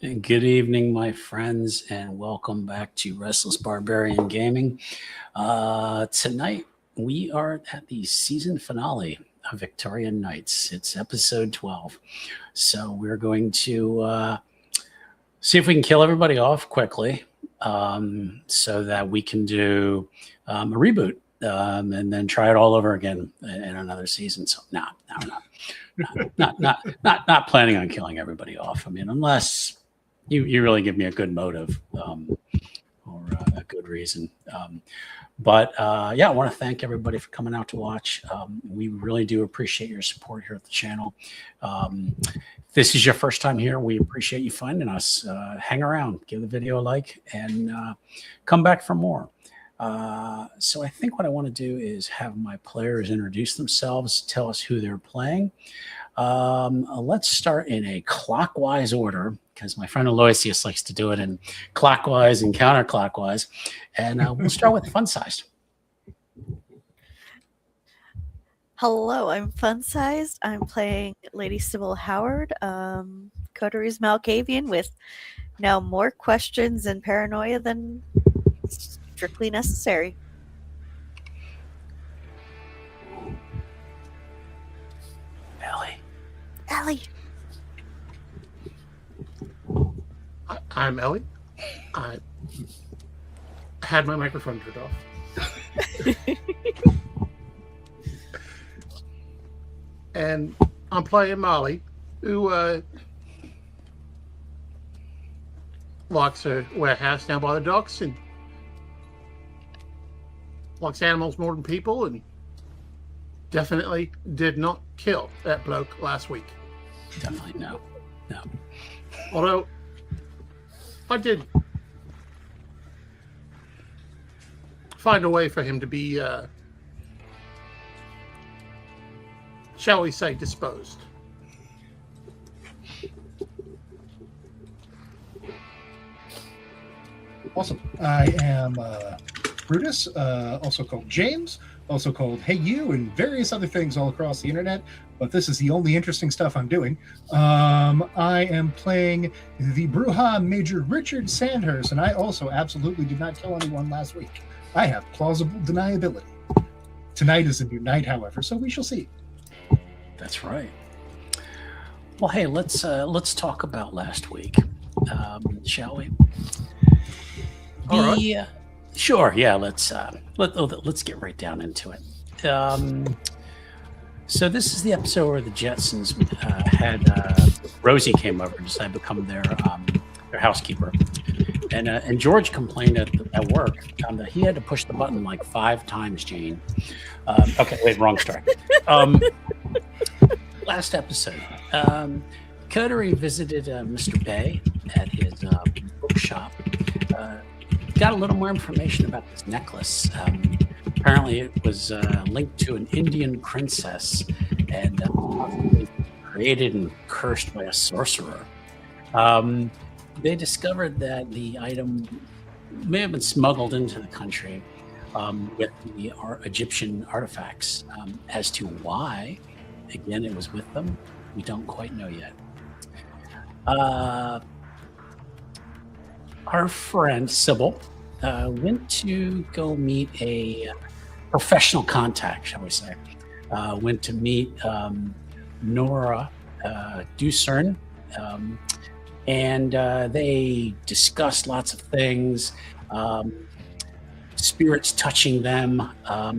Good evening, my friends, and welcome back to Restless Barbarian Gaming. Tonight, we are at the season finale of Victorian Nights. It's episode 12. So we're going to see if we can kill everybody off quickly so that we can do a reboot and then try it all over again in another season. So no, not planning on killing everybody off. I mean, unless you really give me a good motive or a good reason. But I want to thank everybody for coming out to watch. We really do appreciate your support here at the channel. If this is your first time here, we appreciate you finding us. Hang around, give the video a like, and come back for more. So I think what I want to do is have my players introduce themselves, tell us who they're playing. Let's start in a clockwise order, because my friend Aloysius likes to do it in clockwise and counterclockwise. And we'll start with Fun Sized. Hello, I'm Fun Sized. I'm playing Lady Sybil Howard, coterie's Malkavian, with now more questions and paranoia than strictly necessary. Ellie. I'm Ellie. I had my microphone turned off. And I'm playing Marley, who likes a warehouse down by the docks and likes animals more than people, and definitely did not kill that bloke last week. Definitely no. Although I did find a way for him to be, shall we say, disposed. Awesome. I am Brutus, also called James, also called Hey You, and various other things all across the internet. But this is the only interesting stuff I'm doing. I am playing the Bruja Major Richard Sandhurst, and I also absolutely did not kill anyone last week. I have plausible deniability. Tonight is a new night, however, so we shall see. That's right. Well, hey, let's talk about last week, shall we? All right. Sure. Yeah. Let's get right down into it. So this is the episode where the Jetsons had Rosie came over and decided to become their housekeeper, and George complained at work that he had to push the button like 5 times. Jane. Okay, wait, wrong start. Last episode, coterie visited Mr. Bay at his bookshop. Got a little more information about this necklace. Apparently, it was linked to an Indian princess and created and cursed by a sorcerer. They discovered that the item may have been smuggled into the country with the Egyptian artifacts. As to why, again, it was with them, we don't quite know yet. Our friend Sybil went to go meet a professional contact, shall we say. Went to meet Nora Dusern, and they discussed lots of things. Spirits touching them,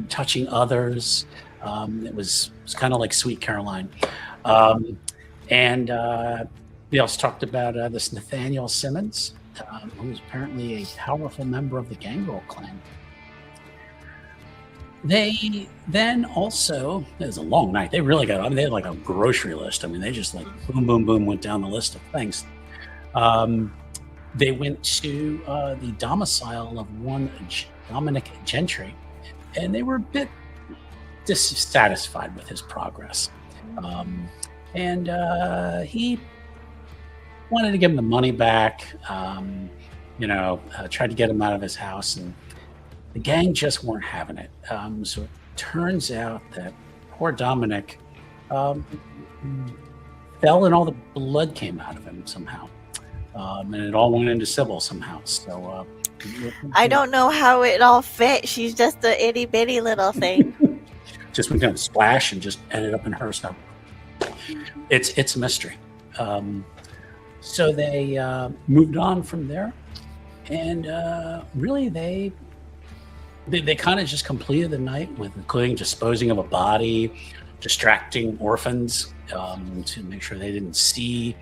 touching others. It was kind of like Sweet Caroline. And we also talked about this Nathaniel Simmons, who is apparently a powerful member of the Gangrel clan. They then also, it was a long night. They really got, they had like a grocery list. I mean, they just like boom, boom, boom, went down the list of things. They went to the domicile of one Dominic Gentry, and they were a bit dissatisfied with his progress. And he wanted to give him the money back, tried to get him out of his house, and the gang just weren't having it. So it turns out that poor Dominic fell and all the blood came out of him somehow. and it all went into Sybil somehow. So I don't know how it all fit. She's just a itty bitty little thing. just went down splash and just ended up in her stuff. It's a mystery. So they moved on from there, and really they kind of just completed the night with including disposing of a body, distracting orphans to make sure they didn't see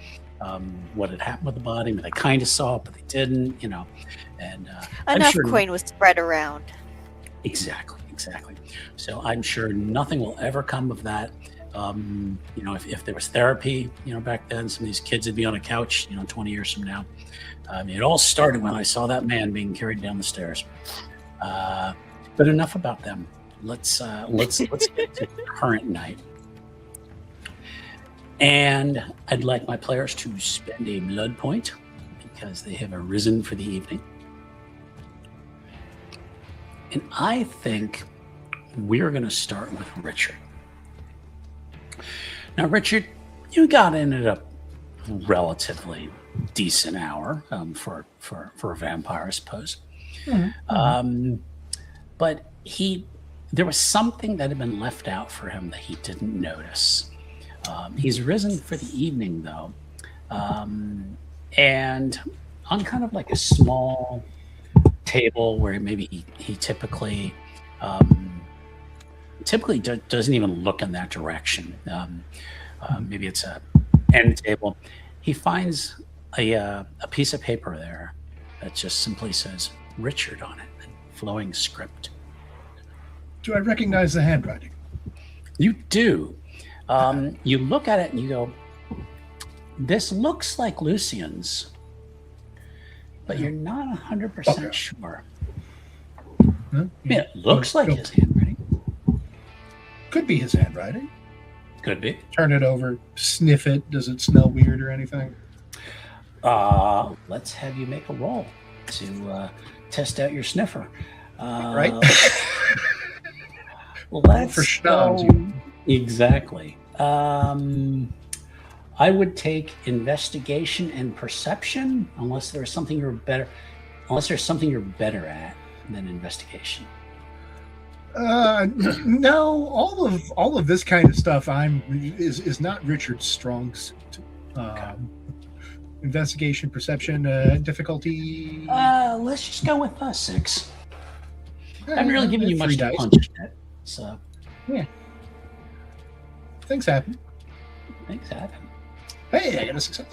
what had happened with the body. But they kind of saw it, but they didn't, you know. And Enough coin was spread around. Exactly. So I'm sure nothing will ever come of that. You know, if there was therapy, you know, back then, some of these kids would be on a couch, you know, 20 years from now. It all started when I saw that man being carried down the stairs. But enough about them. Let's get to the current night. And I'd like my players to spend a blood point because they have arisen for the evening. And I think we're going to start with Richard. Now, Richard, you got in at a relatively decent hour for a vampire, I suppose. Mm-hmm. But there was something that had been left out for him that he didn't notice. He's risen for the evening, though, and on kind of like a small table where maybe he typically doesn't even look in that direction. Maybe it's a end table. He finds a piece of paper there that just simply says Richard on it, in flowing script. Do I recognize the handwriting? You do. You look at it and you go, this looks like Lucian's, but you're not 100% sure. Huh? Yeah, it looks like his handwriting. Could be his handwriting. Could be. Turn it over, sniff it. Does it smell weird or anything? Let's have you make a roll to test out your sniffer. Right. Let's for schnapps, go. Exactly. I would take investigation and perception, unless there's something you're better at than investigation. No, all of this kind of stuff is not Richard's strong suit. Investigation, perception, difficulty. Let's just go with 6. I haven't really given you much to dice. punch yet, so yeah. Things happen. Hey, I got a success.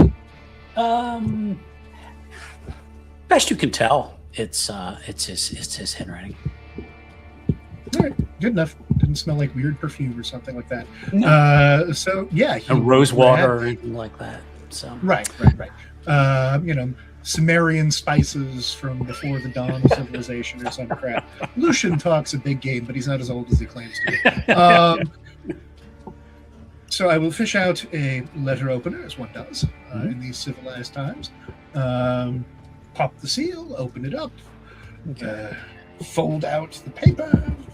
Best you can tell, it's his handwriting. All right, good enough. Didn't smell like weird perfume or something like that. No. So yeah, A rose water or anything like that. So right. Sumerian spices from before the dawn of civilization or some crap. Lucian talks a big game, but he's not as old as he claims to be. So I will fish out a letter opener, as one does in these civilized times. Pop the seal, open it up, fold out the paper.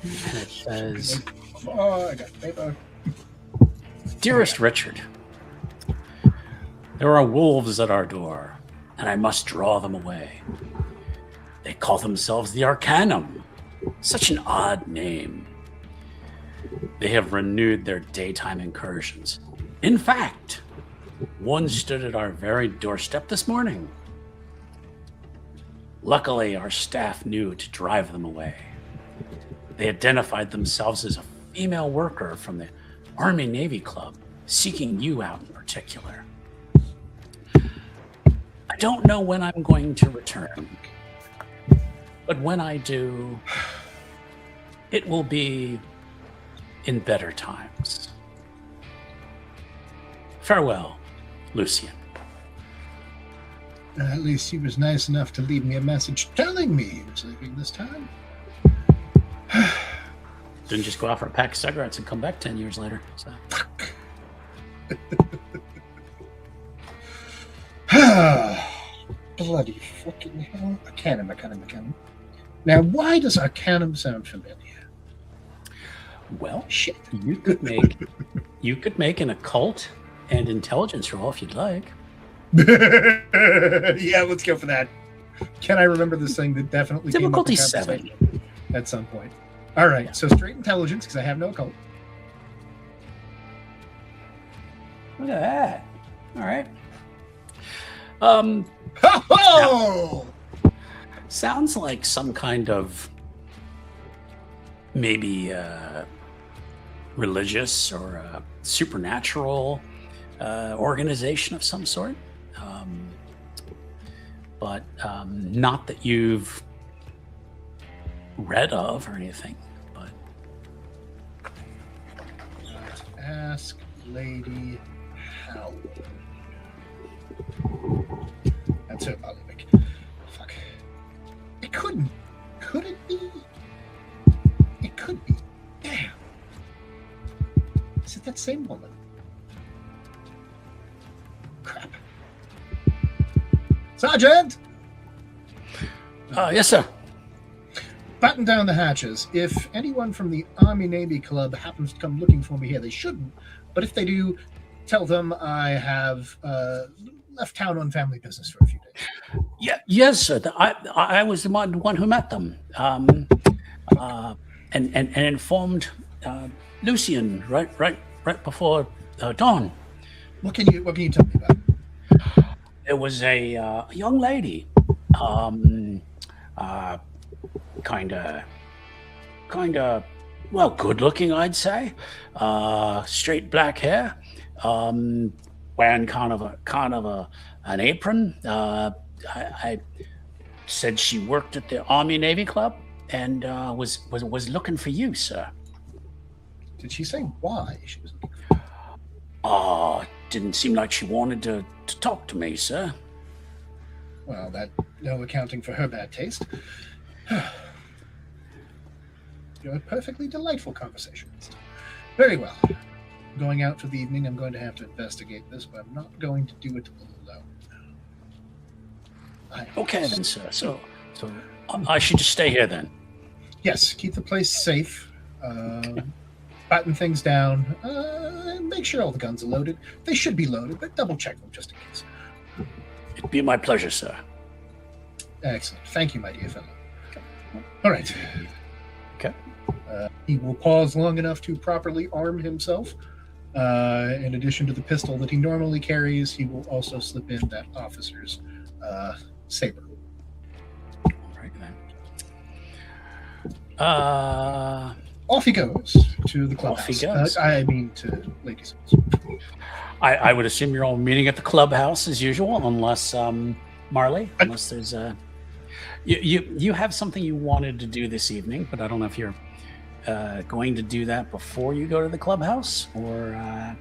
And it says, "Oh, I got the paper." Dearest Richard, there are wolves at our door, and I must draw them away. They call themselves the Arcanum. Such an odd name. They have renewed their daytime incursions. In fact, one stood at our very doorstep this morning. Luckily, our staff knew to drive them away. They identified themselves as a female worker from the Army-Navy Club, seeking you out in particular. I don't know when I'm going to return, but when I do, it will be in better times. Farewell, Lucian. At least he was nice enough to leave me a message telling me he was leaving this time. Didn't just go out for a pack of cigarettes and come back 10 years later. So. Bloody fucking hell. Arcanum. Now, why does Arcanum sound familiar? Well, shit. You could make an occult and intelligence roll if you'd like. Yeah, let's go for that. Can I remember this thing that definitely came up in Difficulty 7. conversation at some point? All right, Yeah. so straight intelligence, because I have no occult. Look at that. All right. Ho-ho! Sounds like some kind of maybe religious or supernatural organization of some sort. But not that you've read of or anything. But Ask Lady Howard. That's her, Molly. Fuck. It couldn't. Could it be? It could be. Damn. Is it that same woman? Crap. Sergeant! yes, sir. Batten down the hatches. If anyone from the Army-Navy Club happens to come looking for me here, they shouldn't. But if they do, tell them I have left town on family business for a few days. Yeah, yes, sir. I was the one who met them, and informed Lucian right before dawn. What can you tell me about? There was a young lady, kind of, well, good looking, I'd say. Straight black hair, wearing kind of an apron. I said she worked at the Army Navy Club and was looking for you, sir. Did she say why she was looking for? Didn't seem like she wanted to talk to me, sir. Well, that no accounting for her bad taste. You're a perfectly delightful conversationalist. Very well. Going out for the evening, I'm going to have to investigate this, but I'm not going to do it alone. Okay then, sir. So I should just stay here then. Yes, keep the place safe. Batten things down. Make sure all the guns are loaded. They should be loaded, but double check them just in case. It'd be my pleasure, sir. Excellent. Thank you, my dear fellow. All right. Okay. He will pause long enough to properly arm himself. In addition to the pistol that he normally carries, he will also slip in that officer's saber. All right then. Off he goes to the clubhouse. Off he goes. I mean to Ladies. I would assume you're all meeting at the clubhouse as usual, unless Marley, unless there's you have something you wanted to do this evening, but I don't know if you're going to do that before you go to the clubhouse or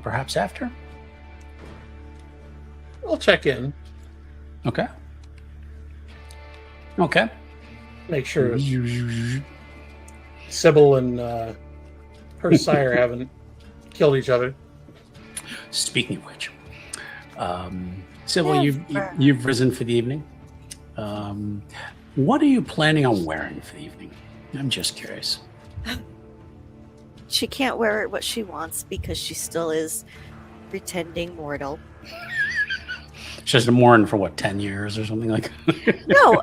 perhaps after. I'll check in. Okay. Okay. Make sure Sybil and her sire haven't killed each other. Speaking of which, Sybil, you've risen for the evening. What are you planning on wearing for the evening? I'm just curious. She can't wear what she wants because she still is pretending mortal. She has to mourn for what, 10 years or something like that? No,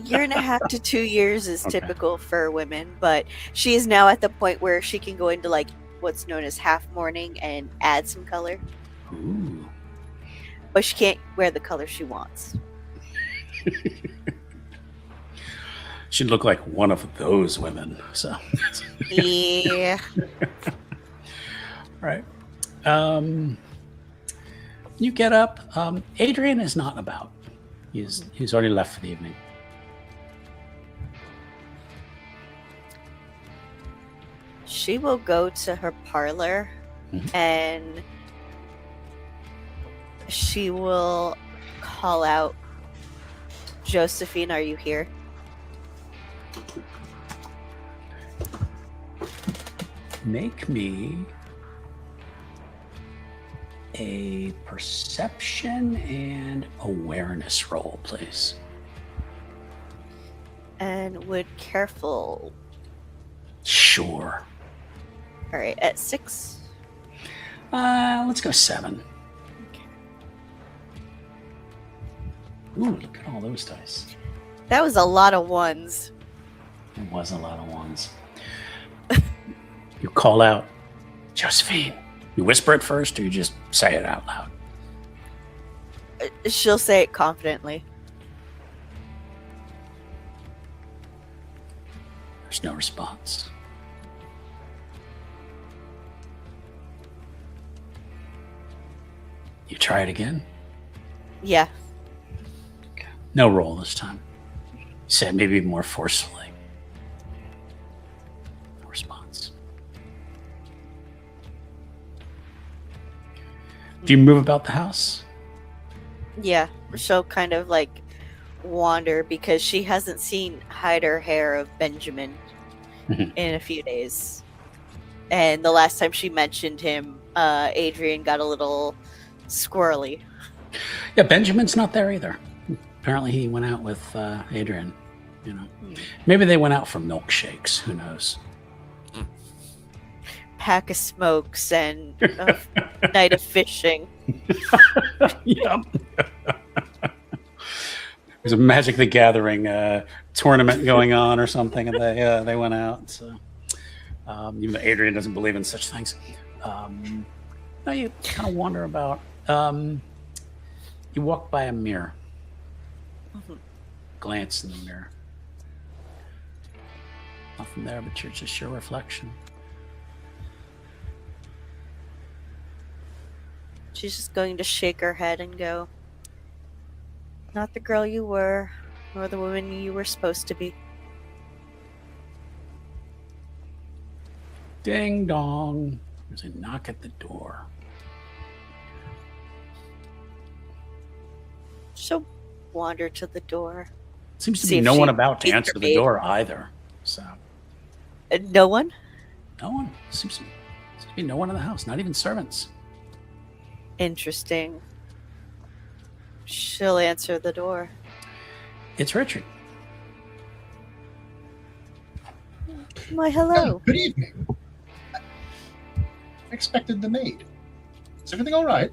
year and a half to 2 years is Okay. typical for women, but she is now at the point where she can go into like what's known as half mourning and add some color, Ooh. but she can't wear the color she wants. She'd look like one of those women. So, Yeah. right. You get up. Adrian is not about. He's already left for the evening. She will go to her parlor and she will call out, Josephine, are you here? Make me a perception and awareness roll, please. And would careful. Sure. All right, at 6. Let's go 7. Ooh, look at all those dice. That was a lot of ones. It was a lot of ones. You call out, Josephine. You whisper it first, or you just say it out loud? She'll say it confidently. There's no response. You try it again? Yeah. Okay. No roll this time. Say it maybe more forcefully. No response. Do you move about the house? Yeah. She'll kind of like wander because she hasn't seen hide or hair of Benjamin in a few days. And the last time she mentioned him, Adrian got a little squirrely. Yeah, Benjamin's not there either. Apparently he went out with Adrian, you know. Maybe they went out for milkshakes, who knows. Pack of smokes and a night of fishing. Yep. There's a Magic the Gathering tournament going on or something, and they went out. So even though Adrian doesn't believe in such things, now you kind of wonder about. You walk by a mirror. Glance in the mirror. Nothing there, but you're just your reflection. She's just going to shake her head and go, "Not the girl you were, nor the woman you were supposed to be." Ding dong. There's a knock at the door. She'll wander to the door. Seems to See be if no she one about to meets answer her the maid. door either. So No one? no one. Seems to be no one in the house, not even servants. Interesting. She'll answer the door. It's Richard. Why, hello. Good evening. I expected the maid. Is everything all right?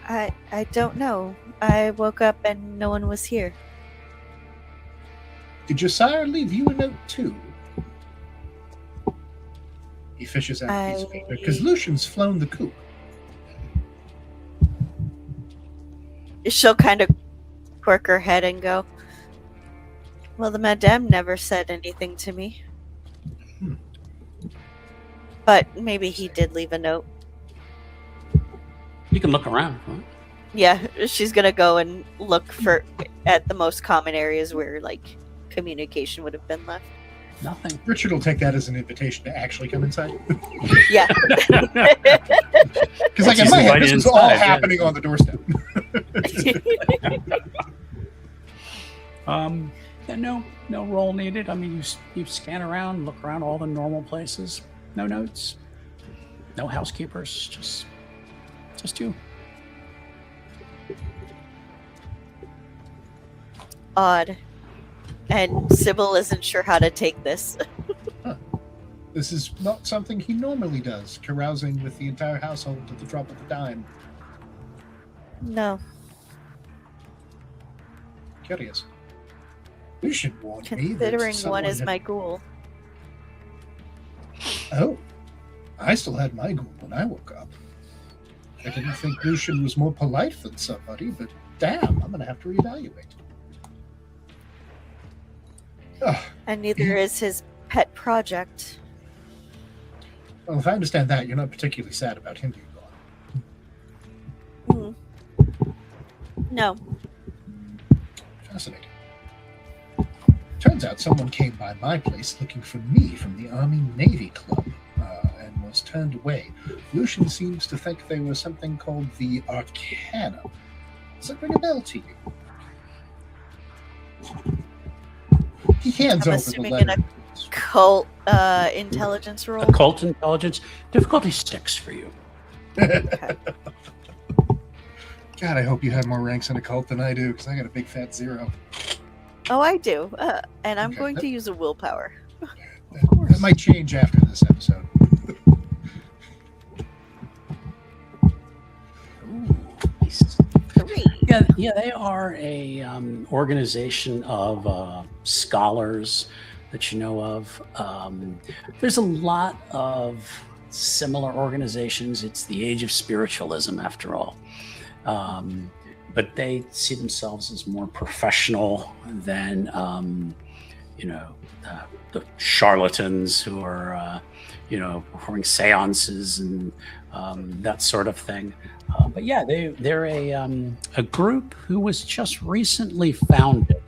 I don't know. I woke up and no one was here. Did your sire leave you a note too? He fishes out a piece of paper because Lucian's flown the coop. She'll kind of quirk her head and go, "Well, the madame never said anything to me. But maybe he did leave a note." You can look around. Right? Yeah, she's gonna go and look at the most common areas where like communication would have been left. Nothing. Richard will take that as an invitation to actually come inside. Yeah. Because like in She's my head, invited this was all inside, yeah. happening on the doorstep. Yeah, no roll needed. I mean, you scan around, look around all the normal places. No notes. No housekeepers. Just you. Odd. And Sybil isn't sure how to take this. This is not something he normally does, carousing with the entire household at the drop of a dime. No. Curious. You should warn me that Considering someone one is had- my ghoul. Oh, I still had my ghoul when I woke up. I didn't think Lucian was more polite than somebody, but damn, I'm going to have to reevaluate. Ugh. And neither is his pet project. Well, if I understand that, you're not particularly sad about him being gone. No. Fascinating. Turns out someone came by my place looking for me from the Army-Navy Club and was turned away. Lucian seems to think they were something called the Arcana. Does that ring a bell to you? He hands I'm over the assuming letter. in a cult intelligence roll. Occult intelligence. Difficulty 6 for you. Okay. God, I hope you have more ranks in a cult than I do, because I got a big fat 0. Oh, I do. And I'm Okay. going to use a willpower. That might change after this episode. Ooh, nice. 3. Yeah, Yeah, they are a organization of scholars that you know of. There's a lot of similar organizations. It's the age of spiritualism, after all. But they see themselves as more professional than, the charlatans who are, performing seances and that sort of thing. But yeah, they're a group who was just recently founded.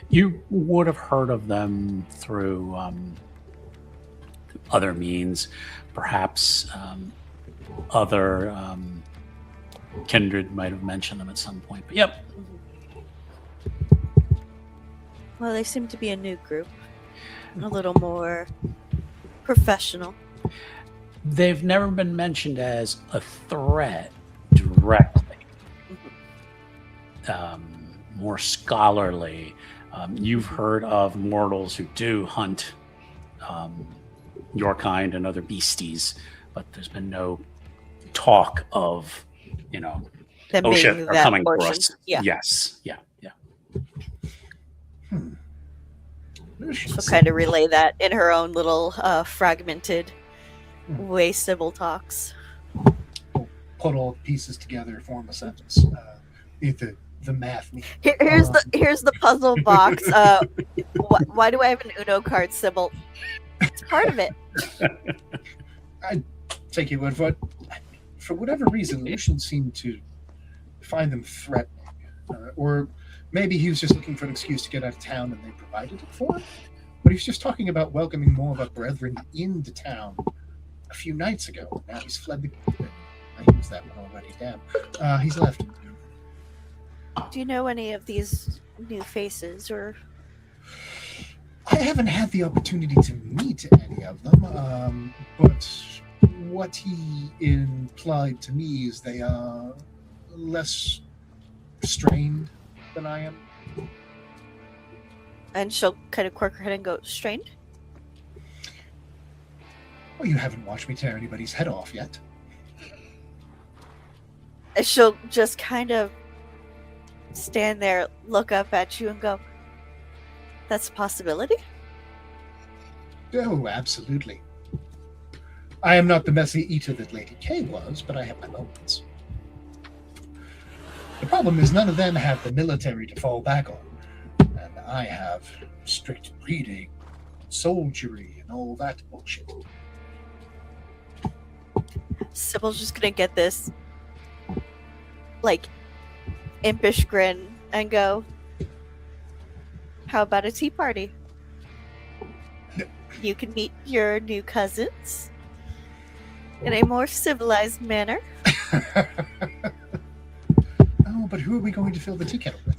You would have heard of them through other means, perhaps other kindred might have mentioned them at some point. But yep, Well, they seem to be a new group, a little more professional. they've never been mentioned as a threat directly. More scholarly. You've heard of mortals who do hunt your kind and other beasties, but there's been no talk of, Them oh shit, being they're that coming for portion. us. Yeah. Yes. Yeah. She'll kind of relay that in her own little fragmented way Sybil talks. Put all pieces together, form a sentence. The math. Here's the puzzle box. Why do I have an Uno card, Sybil? It's part of it. I take your word for it. For whatever reason, Lucian seemed to find them threatening. Or maybe he was just looking for an excuse to get out of town and they provided it for him. But he was just talking about welcoming more of our brethren into town a few nights ago. Now he's fled the... I used that one already, damn. He's left. Do you know any of these new faces, or... I haven't had the opportunity to meet any of them, but what he implied to me is they are less strained than I am. And she'll kind of quirk her head and go, strained? Well, you haven't watched me tear anybody's head off yet. And she'll just kind of stand there, look up at you and go, that's a possibility? Oh, absolutely. I am not the messy eater that Lady K was, but I have my moments. The problem is none of them have the military to fall back on. And I have strict breeding, soldiery, and all that bullshit. Sybil's just gonna get this, like, impish grin and go, how about a tea party? You can meet your new cousins in a more civilized manner. Oh, but who are we going to fill the tea kettle with?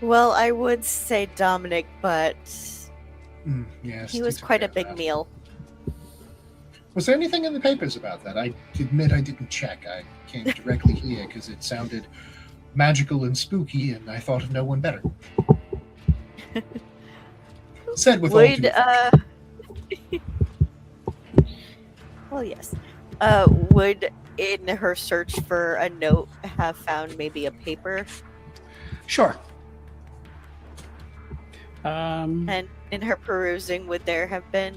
Well, I would say Dominic, but Yes, he was to quite a compare big that. meal. Was there anything in the papers about that? I admit I didn't check. I came directly here because it sounded magical and spooky, and I thought of no one better. Said with all due affection. Well, yes. Would in her search for a note have found maybe a paper? Sure. And in her perusing, would there have been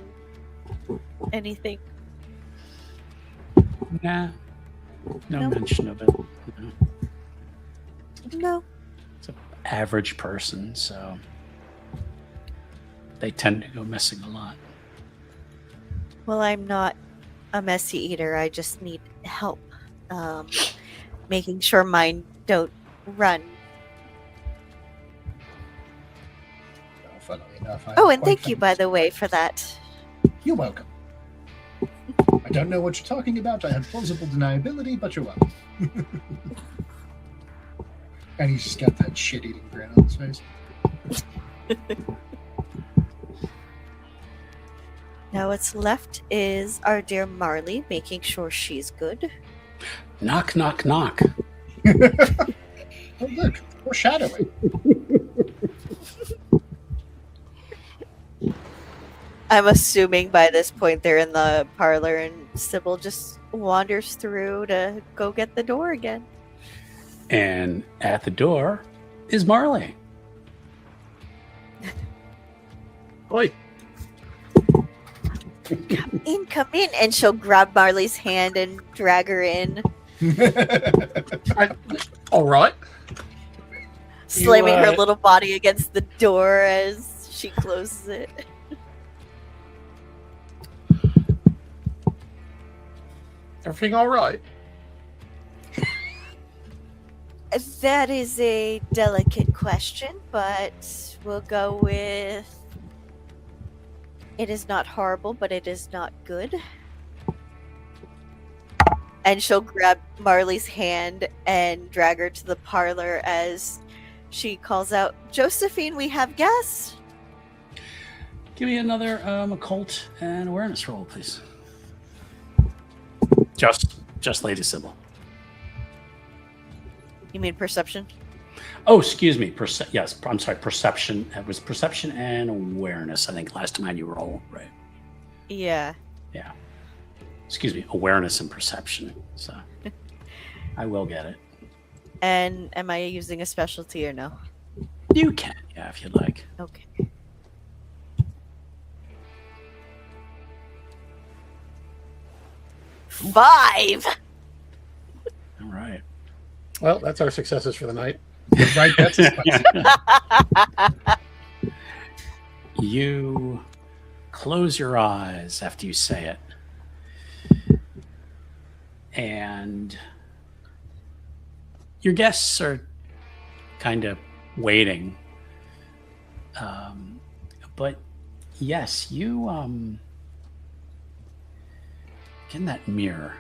anything? Nah. No No. mention of it. No. No. It's an average person, so they tend to go missing a lot. Well, I'm not a messy eater. I just need help making sure mine don't run. Well, funnily enough, I Oh, am and quite thank you, by the way, for that. You're welcome. I don't know what you're talking about. I have plausible deniability, but you're welcome. And he's just got that shit-eating grin on his face. Now what's left is our dear Marley, making sure she's good. Knock, knock, knock. Oh, look, foreshadowing. I'm assuming by this point they're in the parlor, and Sybil just wanders through to go get the door again. And at the door is Marley. Oi. Come in, and she'll grab Marley's hand and drag her in, All right. slamming her uh, little body against the door as she closes it. Everything all right? That is a delicate question, but we'll go with it is not horrible, but it is not good. And she'll grab Marley's hand and drag her to the parlor as she calls out, Josephine, we have guests. Give me another occult and awareness roll, please. Just Lady Sybil. You mean perception? Oh, excuse me. Yes, I'm sorry. Perception. It was perception and awareness. I think last time I had you roll, right? Yeah. Yeah. Excuse me. Awareness and perception. So I will get it. And am I using a specialty or no? You can, yeah, if you'd like. Okay. Five. All right. Well, that's our successes for the night. Right, that's a spicy. You close your eyes after you say it. And your guests are kind of waiting. But yes, you get in that mirror.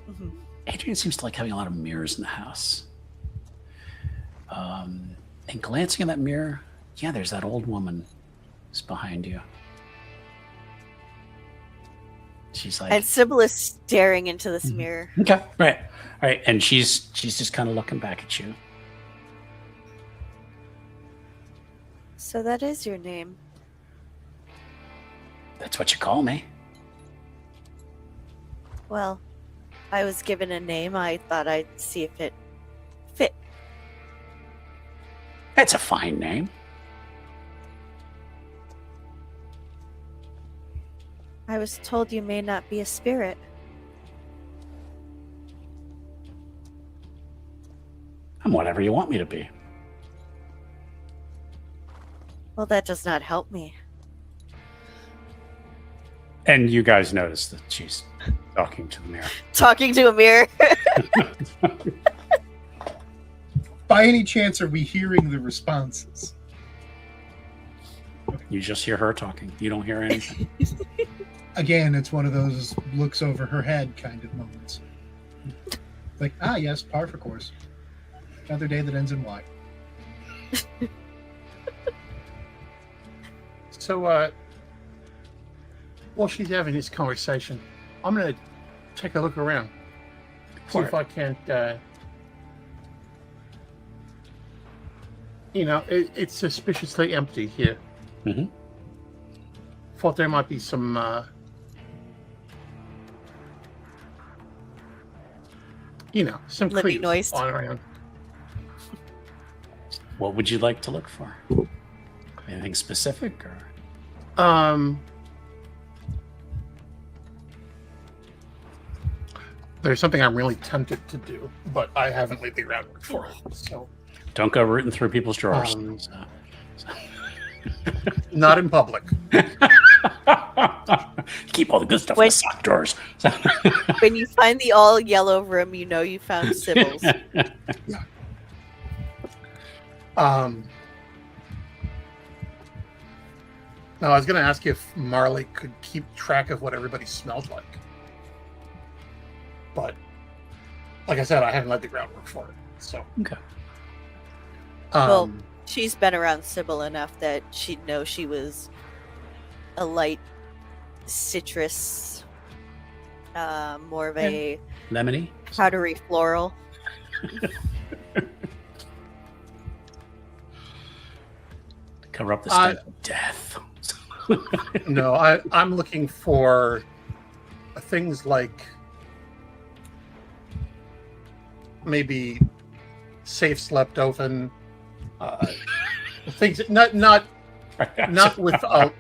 Mhm. Adrian seems to like having a lot of mirrors in the house. And glancing in that mirror, yeah, there's that old woman who's behind you. She's like, And Sybil is staring into this mirror. okay, right, all right, and she's just kind of looking back at you. So that is your name. That's what you call me. Well, I was given a name. I thought I'd see if it fit. That's a fine name. I was told you may not be a spirit. I'm whatever you want me to be. Well, that does not help me. And you guys notice that she's talking to the mirror. Talking to a mirror. By any chance, are we hearing the responses? You just hear her talking. You don't hear anything. Again, it's one of those looks over her head kind of moments. Like, yes, par for course. Another day that ends in Y. So, while she's having this conversation, I'm going to take a look around. See if I can't, it's suspiciously empty here. Mm-hmm. Thought there might be some, some Living creep noise. on around. What would you like to look for? Anything specific, or? There's something I'm really tempted to do, but I haven't laid the groundwork for it. So, Don't go rooting through people's drawers. not in public. Keep all the good stuff in the sock drawers. When you find the all yellow room, you know you found Sybil's. Now, I was going to ask you if Marley could keep track of what everybody smelled like. But, like I said, I haven't laid the groundwork for it. So, Okay. Well, she's been around Sybil enough that she'd know she was a light citrus, more of a Lemony? powdery floral. Cover up the stench of death. No, I'm looking for things like maybe safes left open, things not without.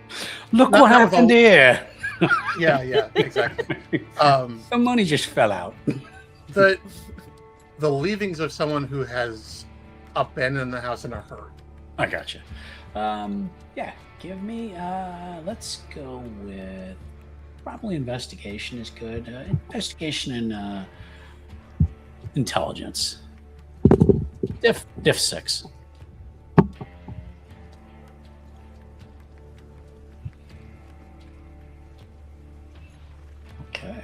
Look Not- what not with happened all- here. Yeah, exactly. The money just fell out. The leavings of someone who has abandoned the house in a hurry. I gotcha. Yeah, give me. Let's go with probably investigation is good. Investigation and intelligence. Diff 6. Okay.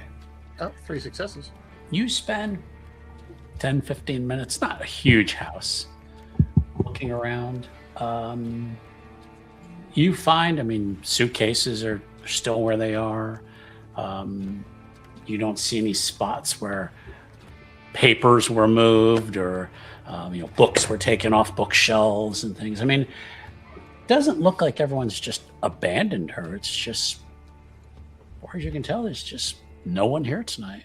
Oh, 3 successes. You spend 10, 15 minutes, not a huge house, looking around. You find, I mean, suitcases are still where they are. You don't see any spots where papers were moved or, books were taken off bookshelves and things. I mean, it doesn't look like everyone's just abandoned her. It's just, as far as you can tell, there's just no one here tonight.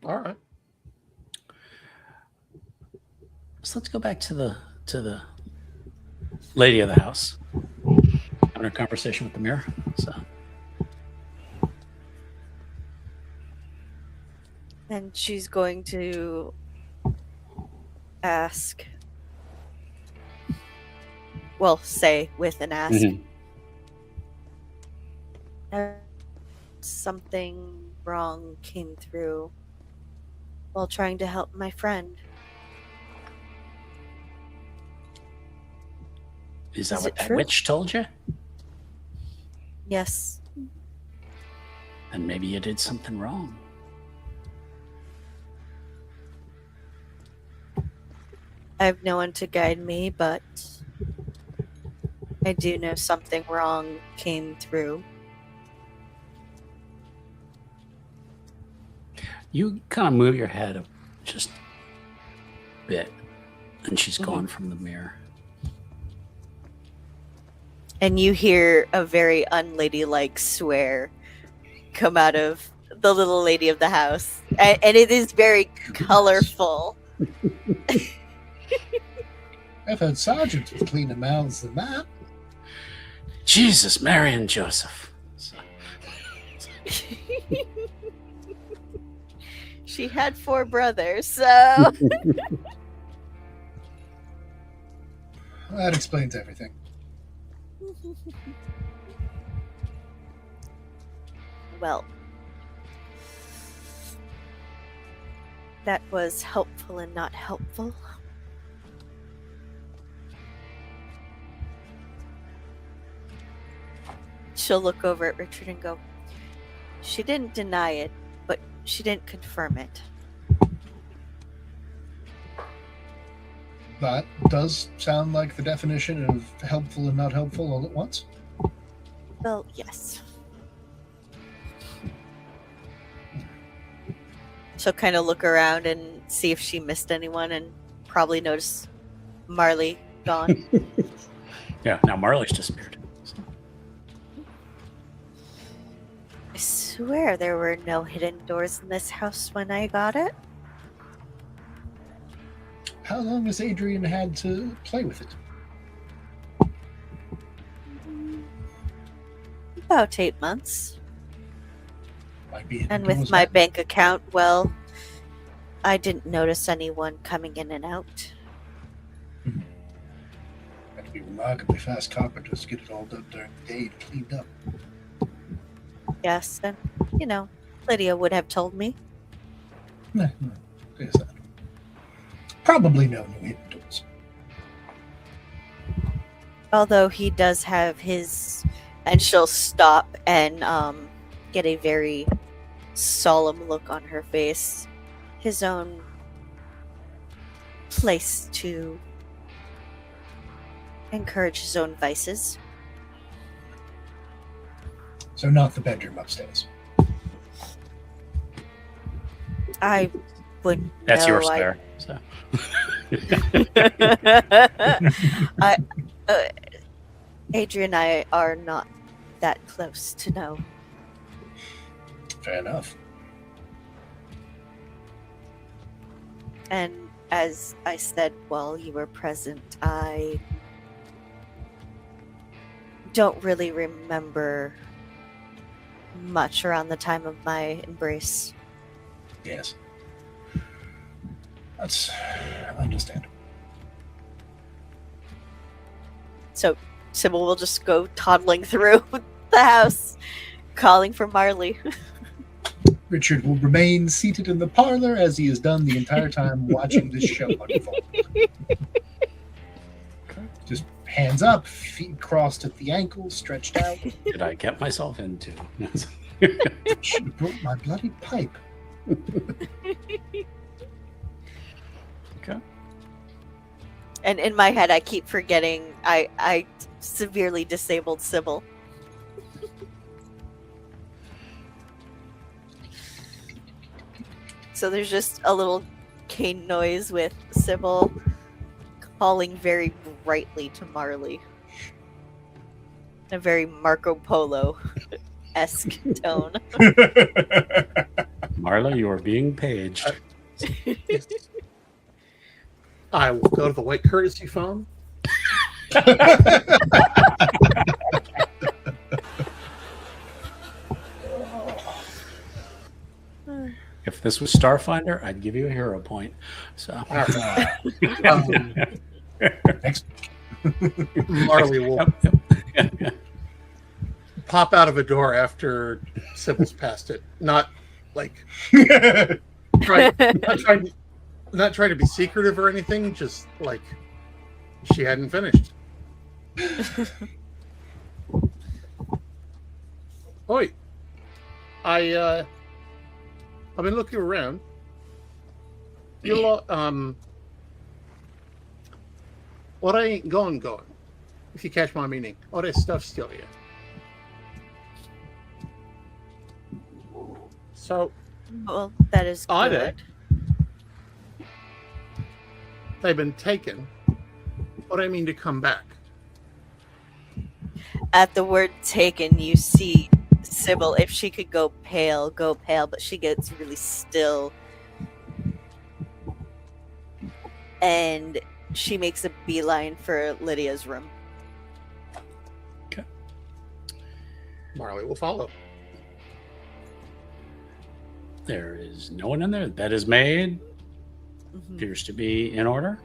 All right. So let's go back to the lady of the house, having a conversation with the mirror. So And she's going to ask, well, say with an ask, something wrong came through while trying to help my friend. is that Is what it that true? witch told you? Yes. Then maybe you did something wrong. I have no one to guide me, but I do know something wrong came through. You kind of move your head just a bit, and she's gone from the mirror. And you hear a very unladylike swear come out of the little lady of the house. And it is very colorful. I've had sergeants with cleaner mouths than that. Jesus, Mary and Joseph. So, She had 4 brothers, so That explains everything. well, that was helpful and not helpful. She'll look over at Richard and go, she didn't deny it, but she didn't confirm it. That does sound like the definition of helpful and not helpful all at once. Well, yes. She'll kind of look around and see if she missed anyone and probably notice Marley gone. yeah, now Marley's disappeared. So, I swear there were no hidden doors in this house when I got it. How long has Adrian had to play with it? About 8 months. Might be hidden And doors with my now. bank account, well, I didn't notice anyone coming in and out. Had to be remarkably fast carpenters to get it all done during the day and cleaned up. Yes, and, Lydia would have told me. No, there's that. Probably no new hidden doors. Although he does have his, and she'll stop and get a very solemn look on her face, his own place to encourage his own vices. So not the bedroom upstairs. I wouldn't that's know. yours there. So. Adrian and I are not that close to know. Fair enough. And as I said while you were present, I don't really remember much around the time of my embrace. Yes. That's understandable. So Sybil will just go toddling through the house, calling for Marley. Richard will remain seated in the parlor as he has done the entire time watching this show unfold. Just hands up, feet crossed at the ankles, stretched out. Did I get myself into? Should have brought my bloody pipe. Okay. And in my head, I keep forgetting I severely disabled Sybil. So there's just a little cane noise with Sybil calling very brightly to Marley. In a very Marco Polo-esque tone. Marla, you are being paged. I will go to the white courtesy phone. If this was Starfinder, I'd give you a hero point. So Next. Marley will Yep. pop out of a door after Sybil's past it. Not like not trying to be secretive or anything. Just like she hadn't finished. Oi, I've been looking around. What I ain't going, if you catch my meaning. All that stuff's still here. So, Well, that is Are good. they've been taken. What I mean to come back. At the word taken, you see Sybil, if she could go pale, but she gets really still. And she makes a beeline for Lydia's room. Marley will follow. There is no one in there. The bed is made. Mhm. Appears to be in order.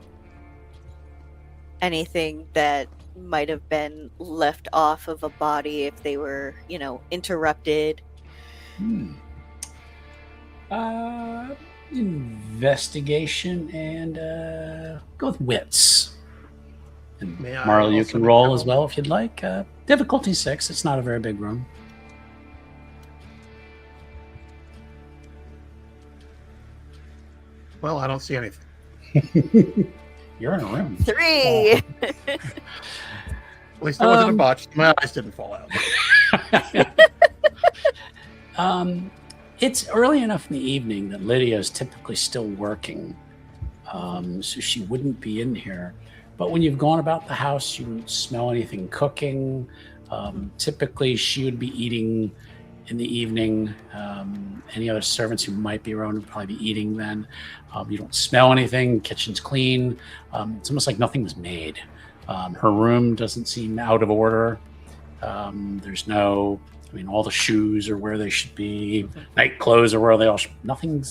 Anything that might have been left off of a body if they were, interrupted. Investigation and go with wits. And May I Marley, you also can make roll a as roll? well if you'd like. Difficulty 6. It's not a very big room. Well, I don't see anything. You're in a room. 3! At least it wasn't a Um, botch. My eyes didn't fall out. It's early enough in the evening that Lydia is typically still working, so she wouldn't be in here. But when you've gone about the house, you don't smell anything cooking. Typically, she would be eating in the evening. Any other servants who might be around would probably be eating then. You don't smell anything. Kitchen's clean. It's almost like nothing was made. Her room doesn't seem out of order. There's no, all the shoes are where they should be. Night clothes are where they all should. Nothing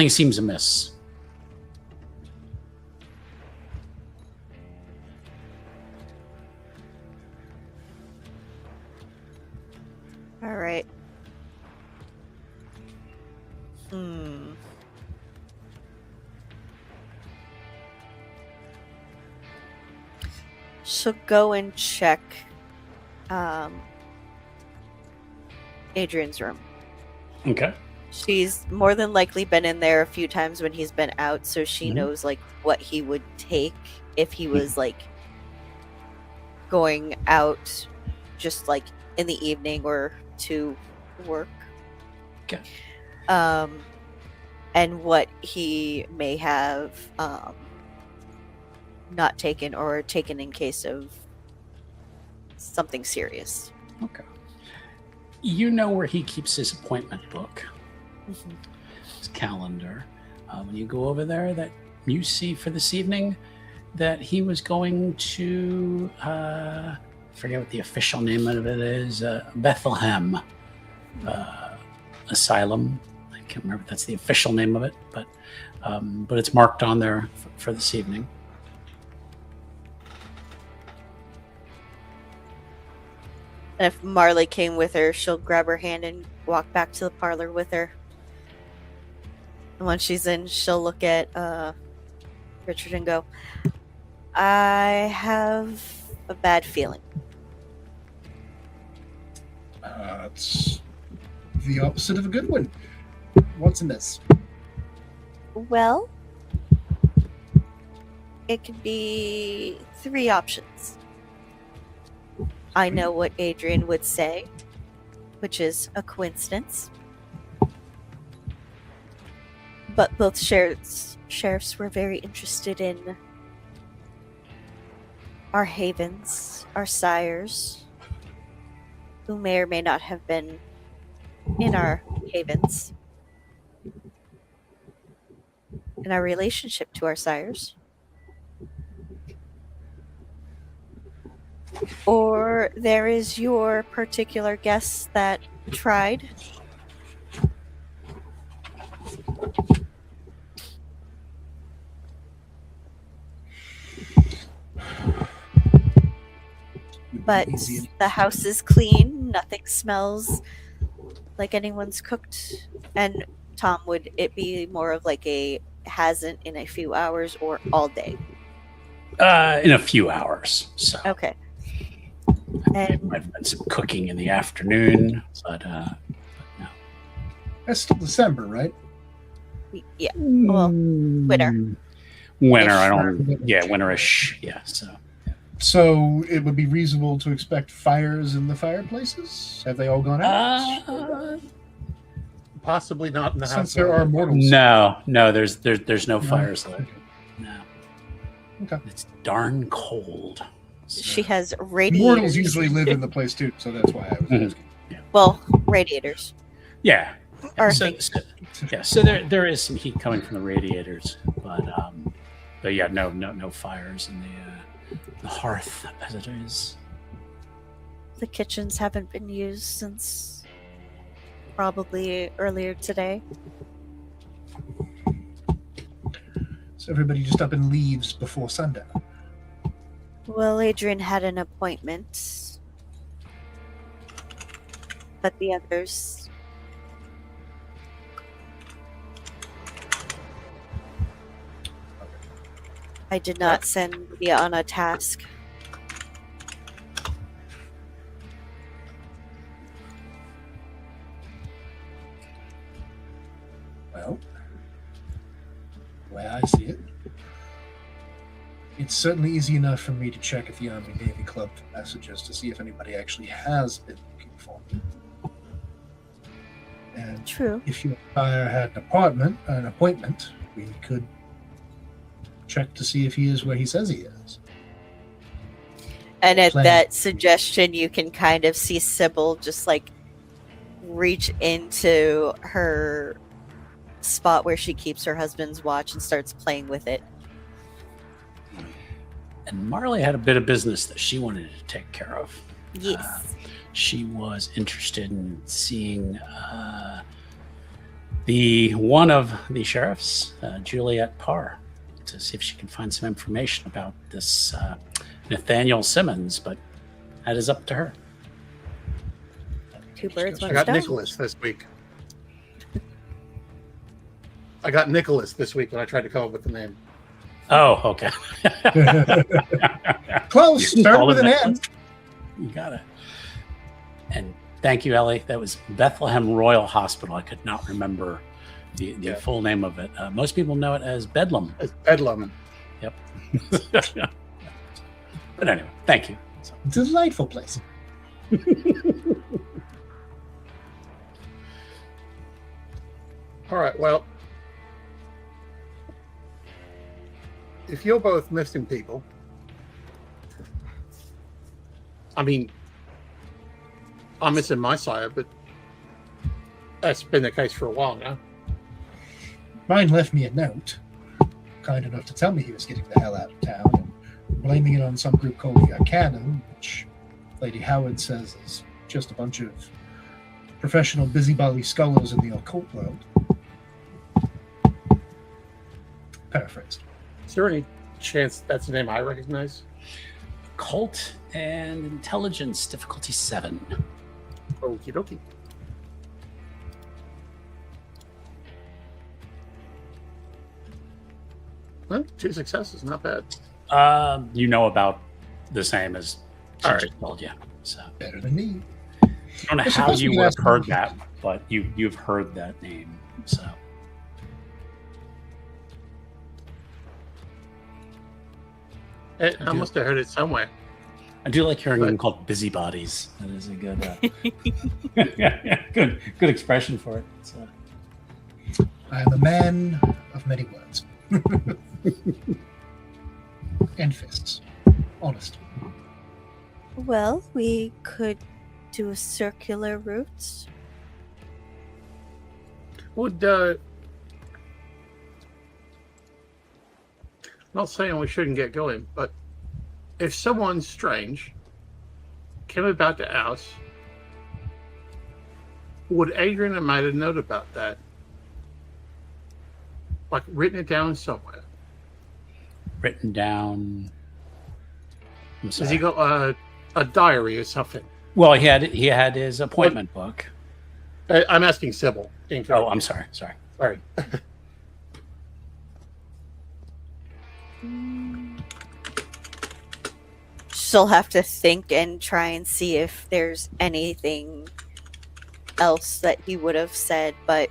seems amiss. All right. So go and check Adrian's room. Okay. She's more than likely been in there a few times when he's been out, so she Mhm. knows what he would take if he was going out just in the evening or to work. Okay. And what he may have not taken or taken in case of something serious. Okay. You know where he keeps his appointment book, his calendar. When you go over there, that you see for this evening that he was going to, forget what the official name of it is, Bethlehem Asylum. I can't remember if that's the official name of it, but it's marked on there for this evening. And if Marley came with her, she'll grab her hand and walk back to the parlor with her. And once she's in, she'll look at Richard and go, I have a bad feeling. It's the opposite of a good one. What's in this? Well, it could be 3 options. I know what Adrian would say, which is a coincidence. But both sheriffs were very interested in our havens, our sires, who may or may not have been in our havens, in our relationship to our sires. Or there is your particular guest that tried. But the house is clean, nothing smells like anyone's cooked. And Tom, would it be more of like a hasn't in a few hours or all day? In a few hours. So Okay. there might have been some cooking in the afternoon, but no. That's still December, right? Yeah. Well, winter. Winter, I don't. Yeah, winterish. Yeah. So it would be reasonable to expect fires in the fireplaces? Have they all gone out? Possibly not in the house. Since there are mortals. No. There's no fires lit. Okay. No. Okay. It's darn cold. So- She has radiators. Mortals usually live in the place too, so that's why I was Mhm. asking. Well, radiators. Yeah. Or So there is some heat coming from the radiators, but yeah, no fires in the hearth as it is. the kitchens haven't been used since probably earlier today. So everybody just up and leaves before sundown. Well, Adrian had an appointment, but the others. I did not send Leah on a task. Well, the way I see it, it's certainly easy enough for me to check at the Army Navy Club for messages to see if anybody actually has been looking for me. And True. if your buyer had an appointment, we could check to see if he is where he says he is. And at Plan. that suggestion, you can kind of see Sybil just like reach into her spot where she keeps her husband's watch and starts playing with it. And Marley had a bit of business that she wanted to take care of. Yes. She was interested in seeing the one of the sheriffs, Juliet Parr, to see if she can find some information about this Nathaniel Simmons, but that is up to her. Two birds, I one got stone. Nicholas this week. I got Nicholas this week when I tried to come up with the name. Oh, okay. Close. Start Call with it an Nicholas. N. You got it. And thank you, Ellie. That was Bethlehem Royal Hospital. I could not remember the full name of it. Most people know it as Bedlam. It's Bedlam. Yep. But anyway, thank you. So, Delightful place. All right, well, if you're both missing people, I mean, I'm missing my sire, but that's been the case for a while now. Mine left me a note, kind enough to tell me he was getting the hell out of town, and blaming it on some group called the Arcana, which Lady Howard says is just a bunch of professional busybody scholars in the occult world. Paraphrased. Is there any chance that's a name I recognize? Cult and intelligence difficulty 7. Okie dokie. Well, 2 successes, not bad. You know about the same as she All right. just told you. So Better than me. I don't know Well, how suppose you we would have ask heard them. that, but you've heard that name. So I must have heard it somewhere. I do like hearing But- them called busybodies. That is a good, good expression for it. So. I am a man of many words. And fists. Honest. Well, we could do a circular route. Would not saying we shouldn't get going, but if someone strange came about the house, would Adrian have made a note about that? Like written it down somewhere? Written down. I'm Has sorry. he got a diary or something? Well, he had his appointment book. I'm asking Sybil. Oh, I'm sorry. Sorry. She'll have to think and try and see if there's anything else that he would have said, but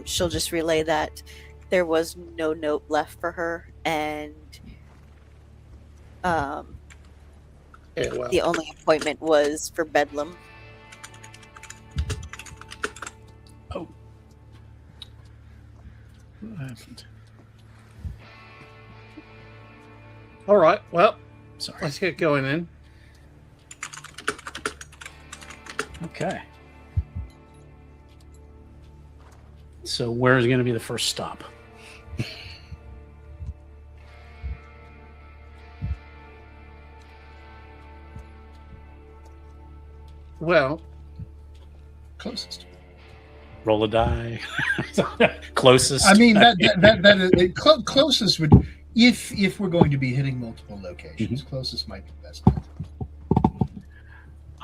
she'll just relay that there was no note left for her, and Yeah, well, the only appointment was for Bedlam. Oh. What happened? all right. Well, Sorry. let's get going then. Okay. So where's going to be the first stop? Well, Closest. Roll a die. Closest. I mean, closest would, if we're going to be hitting multiple locations, closest might be best.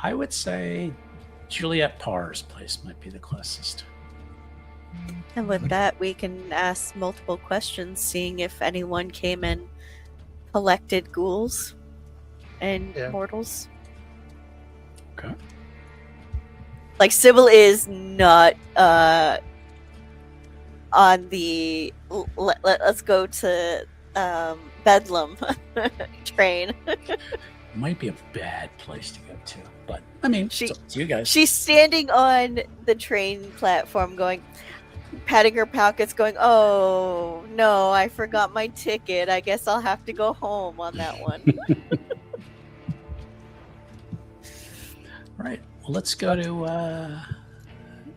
I would say Juliet Parr's place might be the closest. And with that, we can ask multiple questions, seeing if anyone came and collected ghouls and Yeah. mortals. Okay. Like, Sybil is not on the let's go to Bedlam train. Might be a bad place to go to, but I mean, She- it's up to you guys. She's standing on the train platform going, patting her pockets, going, oh no, I forgot my ticket. I guess I'll have to go home on that one. Right. Well, let's go to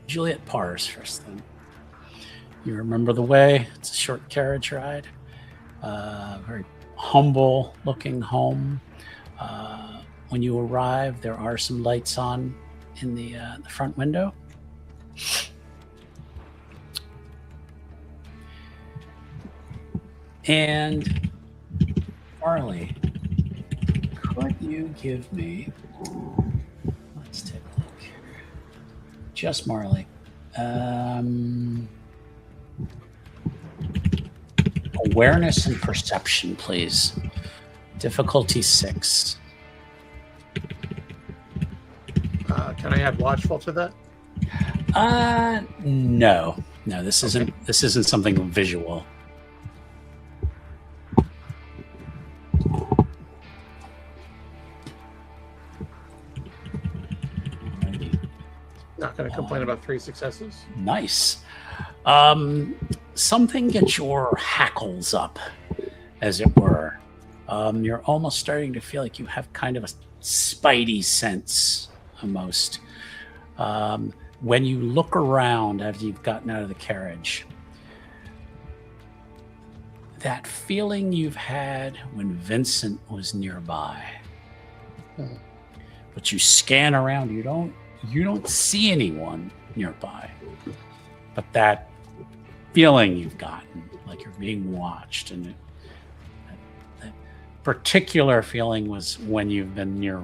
Juliet Parr's first then. You remember the way. It's a short carriage ride. Very humble looking home. When you arrive, there are some lights on in the front window. And Marley, could you give me... Let's take a look here. Just Marley. Awareness and perception, please. Difficulty 6. Can I add watchful to that? No. This isn't something visual. Not going to complain about 3 successes. Nice. Something gets your hackles up, as it were. You're almost starting to feel like you have kind of a spidey sense, almost, When you look around after you've gotten out of the carriage, that feeling you've had when Vincent was nearby. But you scan around, you don't see anyone nearby. But that feeling you've gotten, like you're being watched, and that particular feeling was when you've been near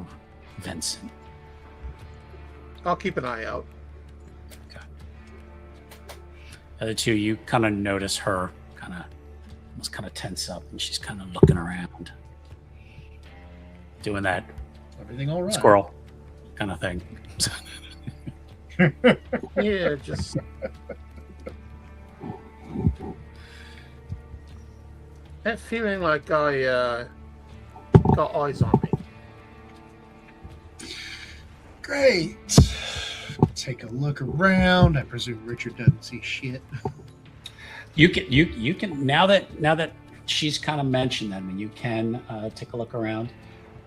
Vincent. I'll keep an eye out. Okay. The other two, you kind of notice her almost kind of tense up, and she's kind of looking around, doing that Everything all right? squirrel kind of thing. Yeah, just that feeling like I got eyes on me. Great. Take a look around. I presume Richard doesn't see shit. You can now that she's kind of mentioned that. I mean, you can take a look around.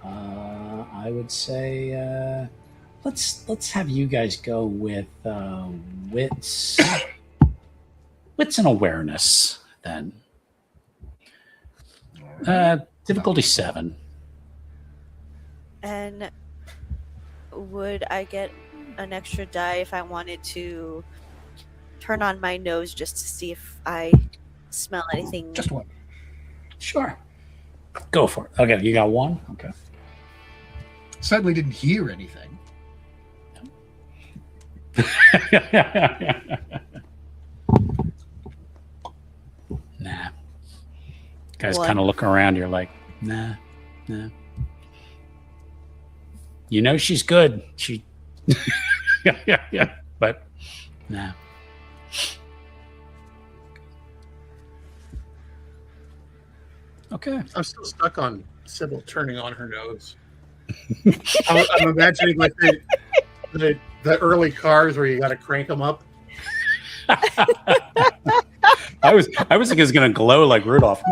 I would say let's have you guys go with wits and awareness then. Difficulty 7. And would I get an extra die if I wanted to turn on my nose just to see if I smell anything? Just one. Sure. Go for it. Okay, you got 1? Okay. Suddenly didn't hear anything. Nah. Guys What? kind of looking around. You're like, nah. You know she's good. She, yeah. But nah. Okay. I'm still stuck on Sybil turning on her nose. I'm imagining like the early cars where you got to crank them up. I was thinking it was gonna glow like Rudolph.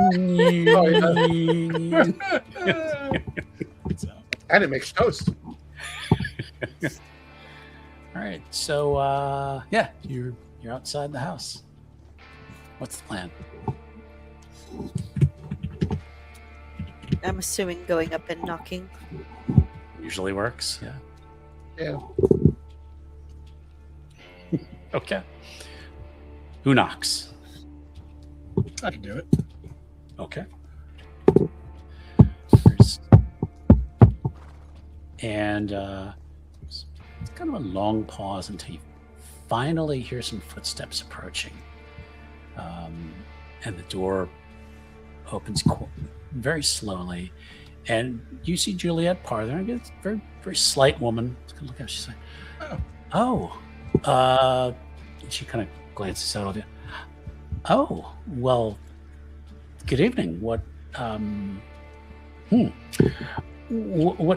So. And it makes toast. All right, so yeah, you're outside the house. What's the plan? I'm assuming going up and knocking. Usually works. Yeah. Yeah. Okay. Who knocks? I can do it. Okay. It's kind of a long pause until you finally hear some footsteps approaching. And the door opens very slowly. And you see Juliet Parr there. It's a very, very slight woman. Look at her. She's like, she kind of glances out of you. Oh, well, good evening. What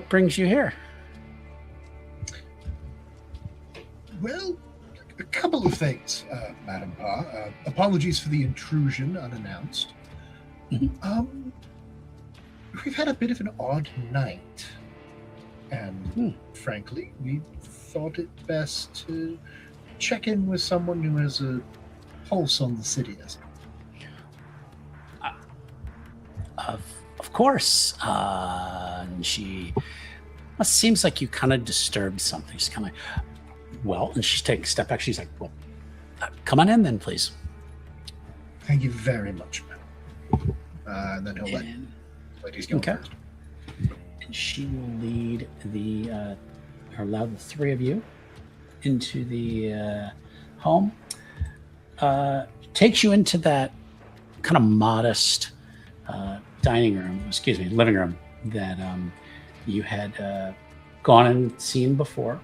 brings you here? Well, a couple of things, Madam Parr. Apologies for the intrusion unannounced. Mhm. We've had a bit of an odd night. And frankly, we thought it best to check in with someone who has a pulse on the city. Of course. And she seems like you kind of disturbed something. She's kind of like, and she's taking a step back. She's like, well, come on in then, please. Thank you very much, madam. And then he'll let ladies go first. And she will lead allow the three of you into the home. Takes you into that kind of modest living room that you had gone and seen before.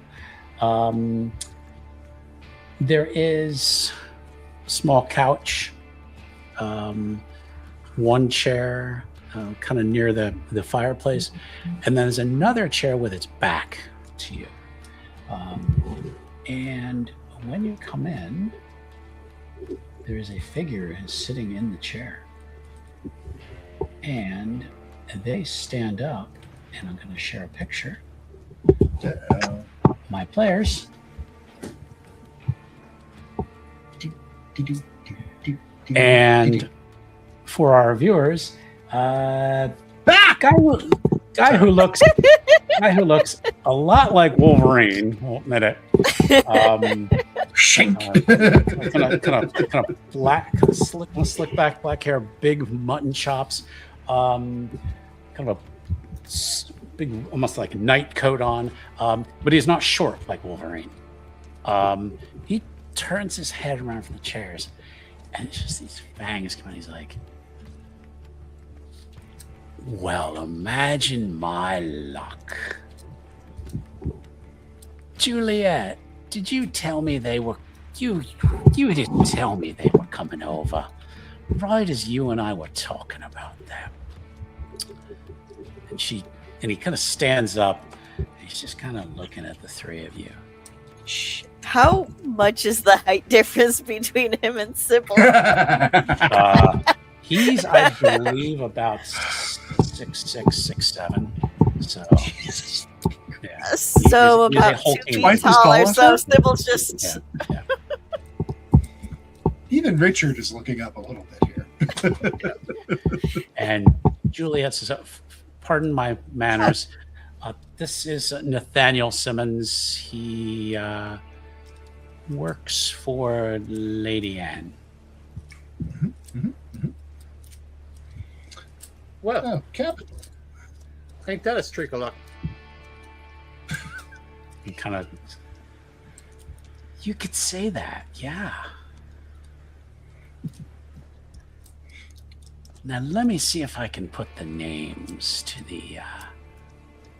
There is a small couch, one chair kind of near the fireplace, and then there's another chair with its back to you. And when you come in, there is a figure sitting in the chair. And they stand up, and I'm going to share a picture. My players, And for our viewers, guy who looks a lot like Wolverine. Won't admit it. Shink. Kind of black, slick back black hair, big mutton chops, kind of a big, almost like a night coat on. But he's not short like Wolverine. He turns his head around from the chairs, and it's just these fangs coming. He's like, "Well, imagine my luck, Juliet. Did you tell me they were? You didn't tell me they were coming over, right as you and I were talking about them." And he kind of stands up. And he's just kind of looking at the three of you. How much is the height difference between him and Sybil? He's, I believe, about 6'6", 6'7". So, yeah. So he's about a whole 2 team. feet Twice as taller. tall as So her? Sybil's just Yeah. Even Richard is looking up a little bit here. And Juliet says, "Pardon my manners. This is Nathaniel Simmons. He works for Lady Anne." Well, Oh, Captain. ain't that a streak of luck? And kind of, you could say that, yeah. Now let me see if I can put the names to the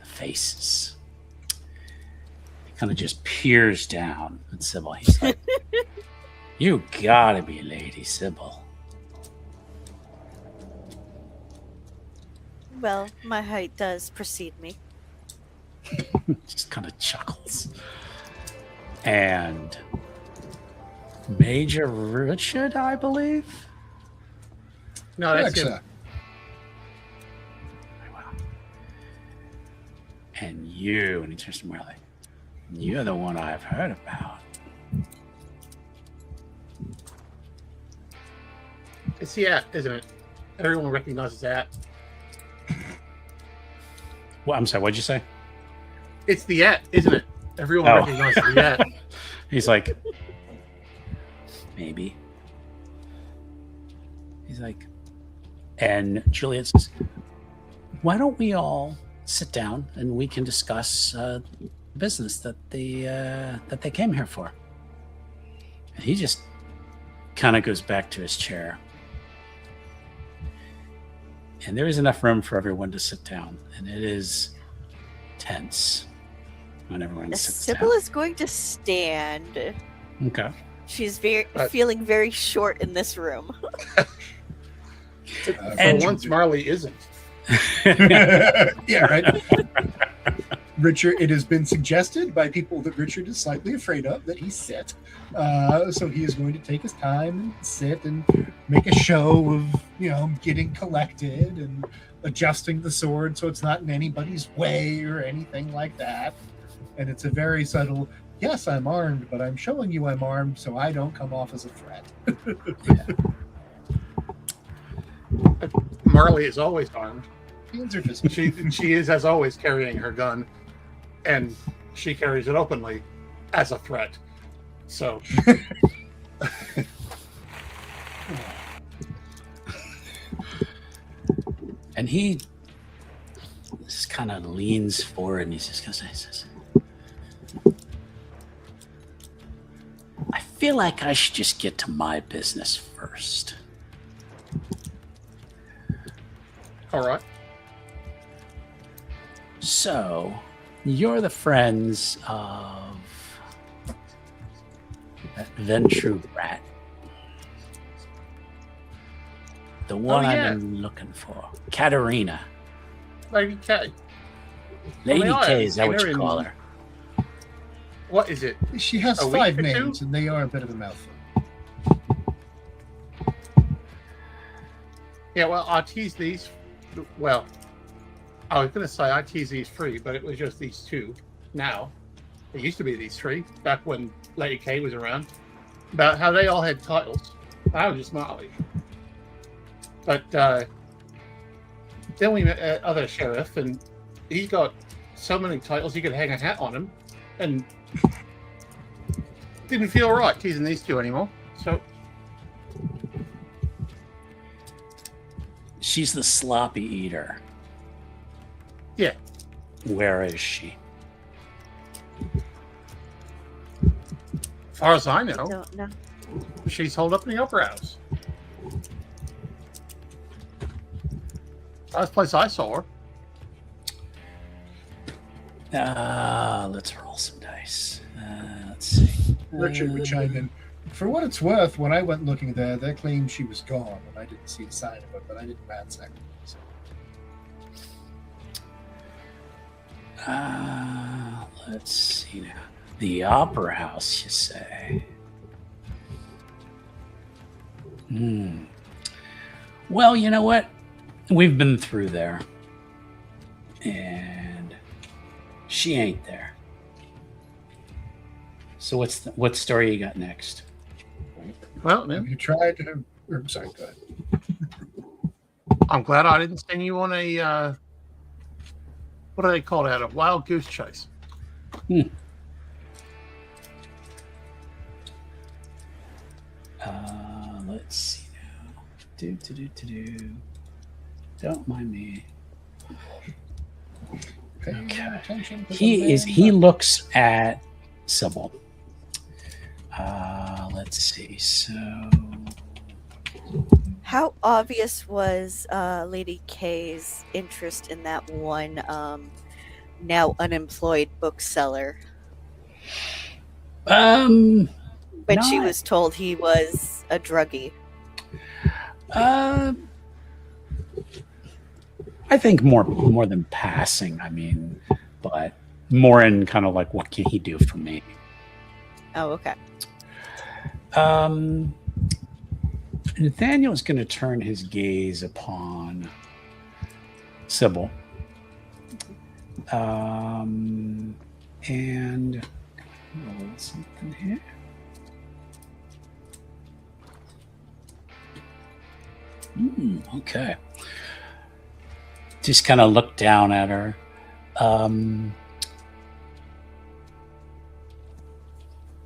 faces. He kind of just peers down at Sybil. He's like, "You gotta be Lady Sybil." well, my height does precede me. Just kind of chuckles. And Major Richard, I believe. No, that's him. Alexa. Wow. And you, and he turns to Marley, "You're the one I've heard about." It's the at, isn't it? Everyone recognizes that. Well, I'm sorry, what'd you say? It's the at, isn't it? Everyone Oh. recognizes the at. He's like, "Maybe." He's like, and Juliet says, "Why don't we all sit down and we can discuss business that they came here for?" And he just kind of goes back to his chair. And there is enough room for everyone to sit down, and it is tense when everyone sits Sybil down. is going to stand. Okay. She's Right. feeling very short in this room. For And- once, Marley isn't. Yeah, right. Richard, it has been suggested by people that Richard is slightly afraid of that he sit. So he is going to take his time and sit and make a show of, getting collected and adjusting the sword so it's not in anybody's way or anything like that. And it's a very subtle, yes, I'm armed, but I'm showing you I'm armed so I don't come off as a threat. Marley is always armed. Hands are just She is, as always, carrying her gun, and she carries it openly as a threat. So, And he just kind of leans forward and he's just going to say, "I feel like I should just get to my business first." all right. So, you're the friends of that Ventru brat. The one yeah. I've been looking for. Katerina. Lady K. Lady Oh, yeah, K, is that what I've you seen her call in- her? What is it? She has A week 5 or two? names, and they are a bit of a mouthful. Yeah, well, I tease these. Well, I was going to say I tease these 3, but it was just these 2. Now, it used to be these 3 back when Lady K was around. about how they all had titles. I was just Marley. But then we met other sheriff, and he got so many titles he could hang a hat on him, and didn't feel right teasing these two anymore. So She's the sloppy eater. yeah, Where is she? as far as I I know, don't know. she's holed up in the upper house. Last place I saw her. Let's roll some dice. Let's see. Richard would chime in. For what it's worth, when I went looking there, they claimed she was gone, and I didn't see a sign of it, but I didn't ransack it. So. Let's see now. The opera house, you say? Well, you know what? We've been through there, and she ain't there. So what story you got next? Well, Have you tried to... Or, sorry, go ahead. I'm glad I didn't send you on a what do they call that? A wild goose chase. Let's see now. Do. Don't mind me. Pay Okay. attention to the He man. looks at Sybil. Let's see. So How obvious was Lady K's interest in that one now unemployed bookseller when she Not- was told he was a druggie? I think more than passing. I mean, but more in kind of like, what can he do for me? Oh, okay. Nathaniel is going to turn his gaze upon Sybil. And roll something here. Okay. Just kind of look down at her.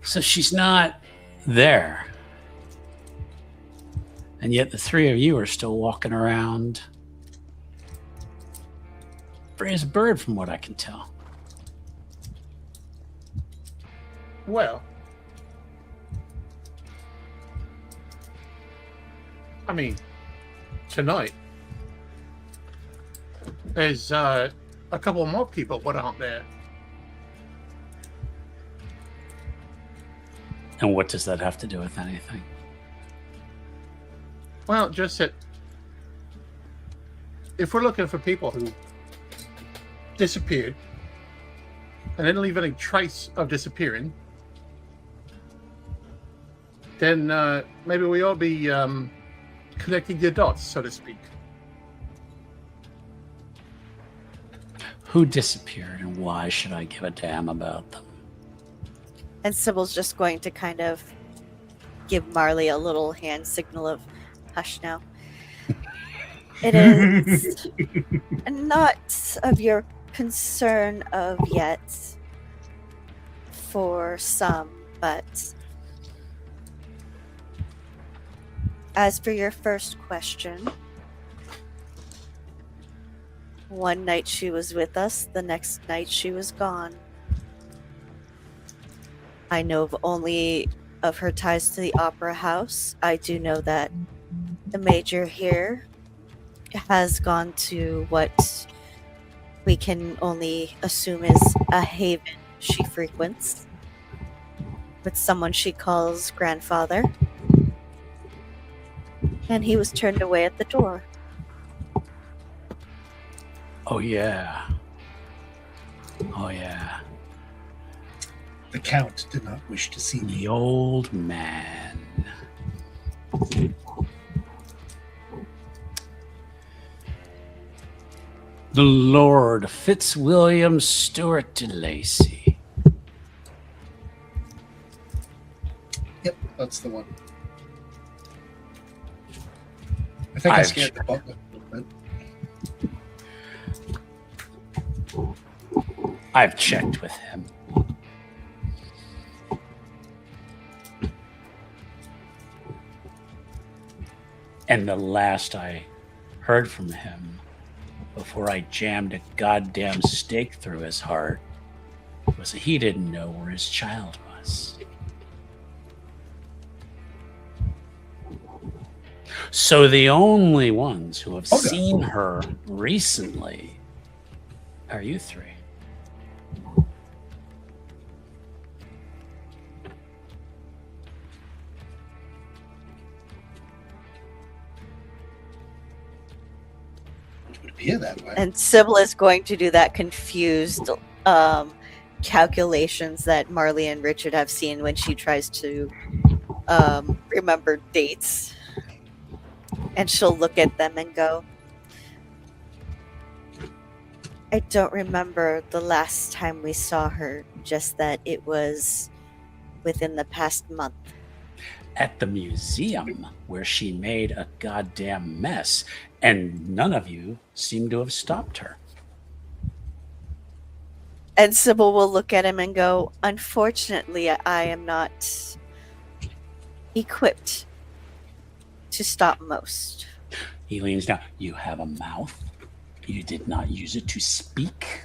So she's not there. And yet the three of you are still walking around free as a bird, from what I can tell. Well, I mean, tonight there's a couple more people that aren't there. And what does that have to do with anything? Well, just that if we're looking for people who disappeared and didn't leave any trace of disappearing, then maybe we ought to be connecting the dots, so to speak. Who disappeared and why should I give a damn about them? And Sybil's just going to kind of give Marley a little hand signal of hush now. It is not of your concern of yet for some, but as for your first question, one night she was with us, the next night she was gone. I know only of her ties to the opera house. I do know that the major here has gone to what we can only assume is a haven she frequents with someone she calls grandfather. And he was turned away at the door. Oh, yeah. Oh, yeah. The Count did not wish to see me. The old man. The Lord Fitzwilliam Stuart de Lacy. Yep. that's the one. I think I I've scared the butler a little bit. I've checked with him. And the last I heard from him before I jammed a goddamn stake through his heart was that he didn't know where his child was. So the only ones who have Okay. seen her recently are you three. It would appear that way. And Sybil is going to do that confused calculations that Marley and Richard have seen when she tries to remember dates. And she'll look at them and go, I don't remember the last time we saw her, just that it was within the past month. At the museum where she made a goddamn mess, and none of you seem to have stopped her. And Sybil will look at him and go, unfortunately, I am not equipped to stop most. He leans down. You have a mouth. You did not use it to speak.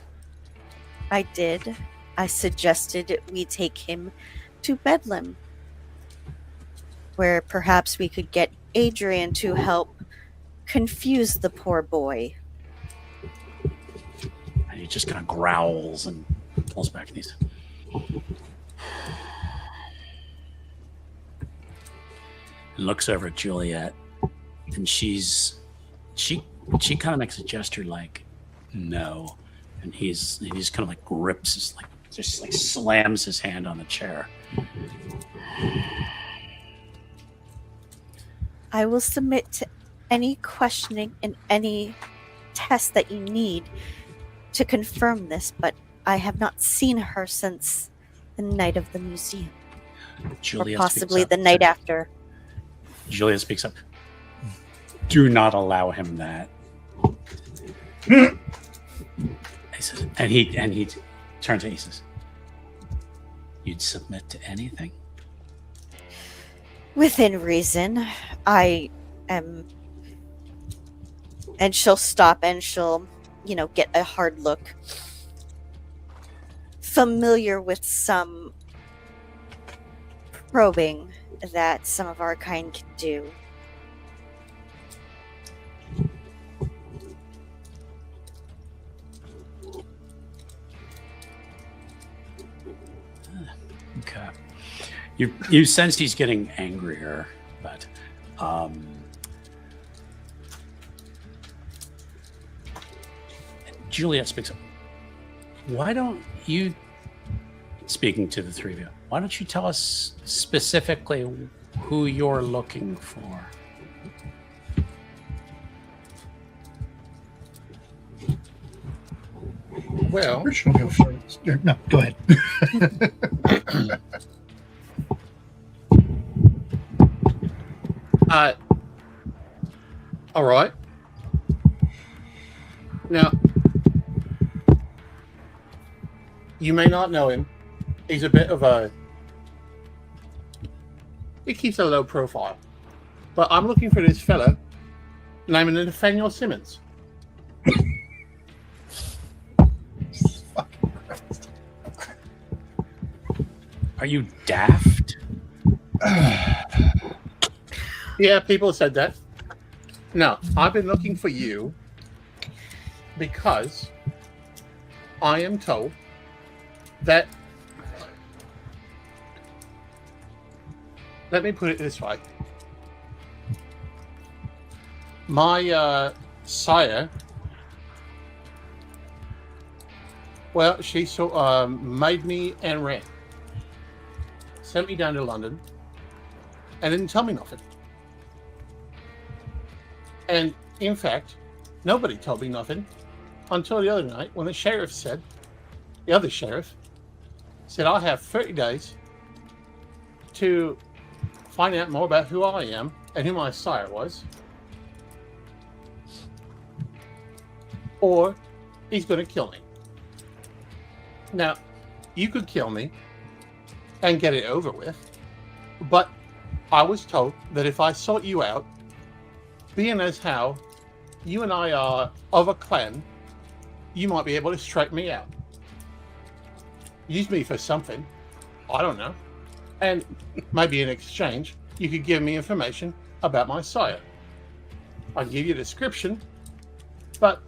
I did. I suggested we take him to Bedlam, where perhaps we could get Adrian to help confuse the poor boy. And he just kind of growls and pulls back these. And looks over at Juliet, and she kind of makes a gesture like no, and he's kind of like grips his just slams his hand on the chair. I will submit to any questioning and any test that you need to confirm this, but I have not seen her since the night of the museum, Juliet or possibly speaks the up. night after. Juliet speaks up. Do not allow him that. He says, and he turns and he says, "You'd submit to anything?" Within reason, I am. And she'll stop and she'll, get a hard look. Familiar with some probing that some of our kind can do. Okay. You sense he's getting angrier, but Juliet speaks up. Why don't you, speaking to the three of you, why don't you tell us specifically who you're looking for? Well, Rich will go first. No, go ahead. all right. Now, you may not know him. He's a bit of a... He keeps a low profile. But I'm looking for this fella named Nathaniel Simmons. Fucking Christ. Are you daft? Yeah, people said that. No, I've been looking for you because I am told that... Let me put it this way. My sire... Well, she made me and ran. Sent me down to London and didn't tell me nothing. And in fact, nobody told me nothing until the other night when the other sheriff said, I have 30 days to find out more about who I am and who my sire was, or he's going to kill me. Now, you could kill me and get it over with, but I was told that if I sought you out, being as how you and I are of a clan, you might be able to strike me out. Use me for something. I don't know. And maybe in exchange, you could give me information about my sire. I'll give you a description, but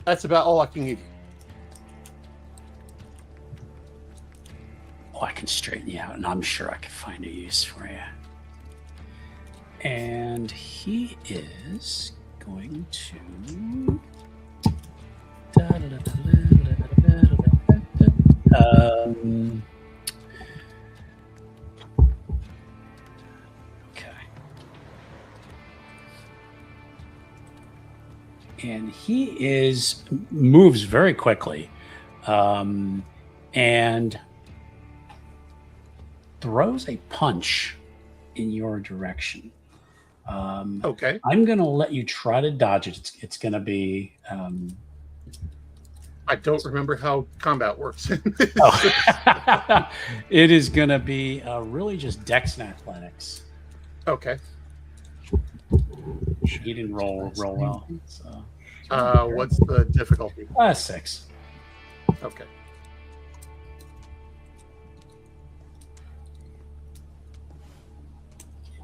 that's about all I can give you. Oh, I can straighten you out, and I'm sure I can find a use for you. And he is going to. Okay. And he moves very quickly, and throws a punch in your direction. Okay. I'm going to let you try to dodge it. It's going to be. I don't remember how combat works. Oh. It is going to be really just Dex and Athletics. Okay. He didn't roll well. So. What's the difficulty? 6. Okay.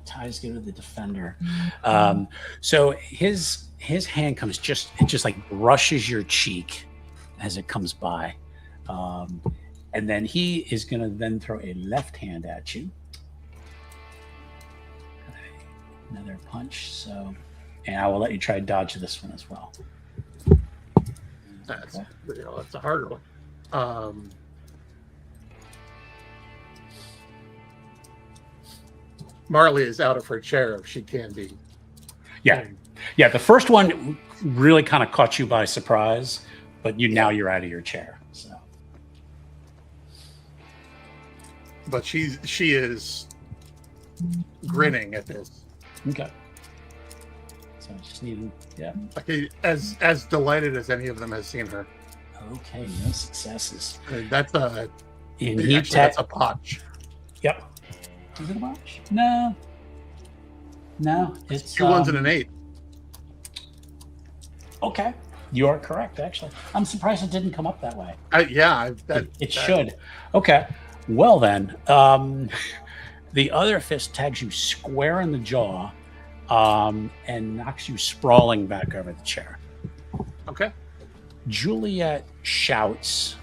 Ties go to the defender. So his hand comes it just like brushes your cheek as it comes by, and then he is going to then throw a left hand at you. Another punch. So, and I will let you try to dodge this one as well. That's a harder one. Marley is out of her chair if she can be. Yeah. The first one really kind of caught you by surprise, but now you're out of your chair. So, but she is grinning at this. okay. So I just need Like as delighted as any of them has seen her. Okay, no successes. That's a And that's a potch. Yep. Is it a botch? No. It's 2 1s and an 8. Okay, you are correct. Actually, I'm surprised it didn't come up that way. It should. Okay. Well then, the other fist tags you square in the jaw, and knocks you sprawling back over the chair. Okay. Juliet shouts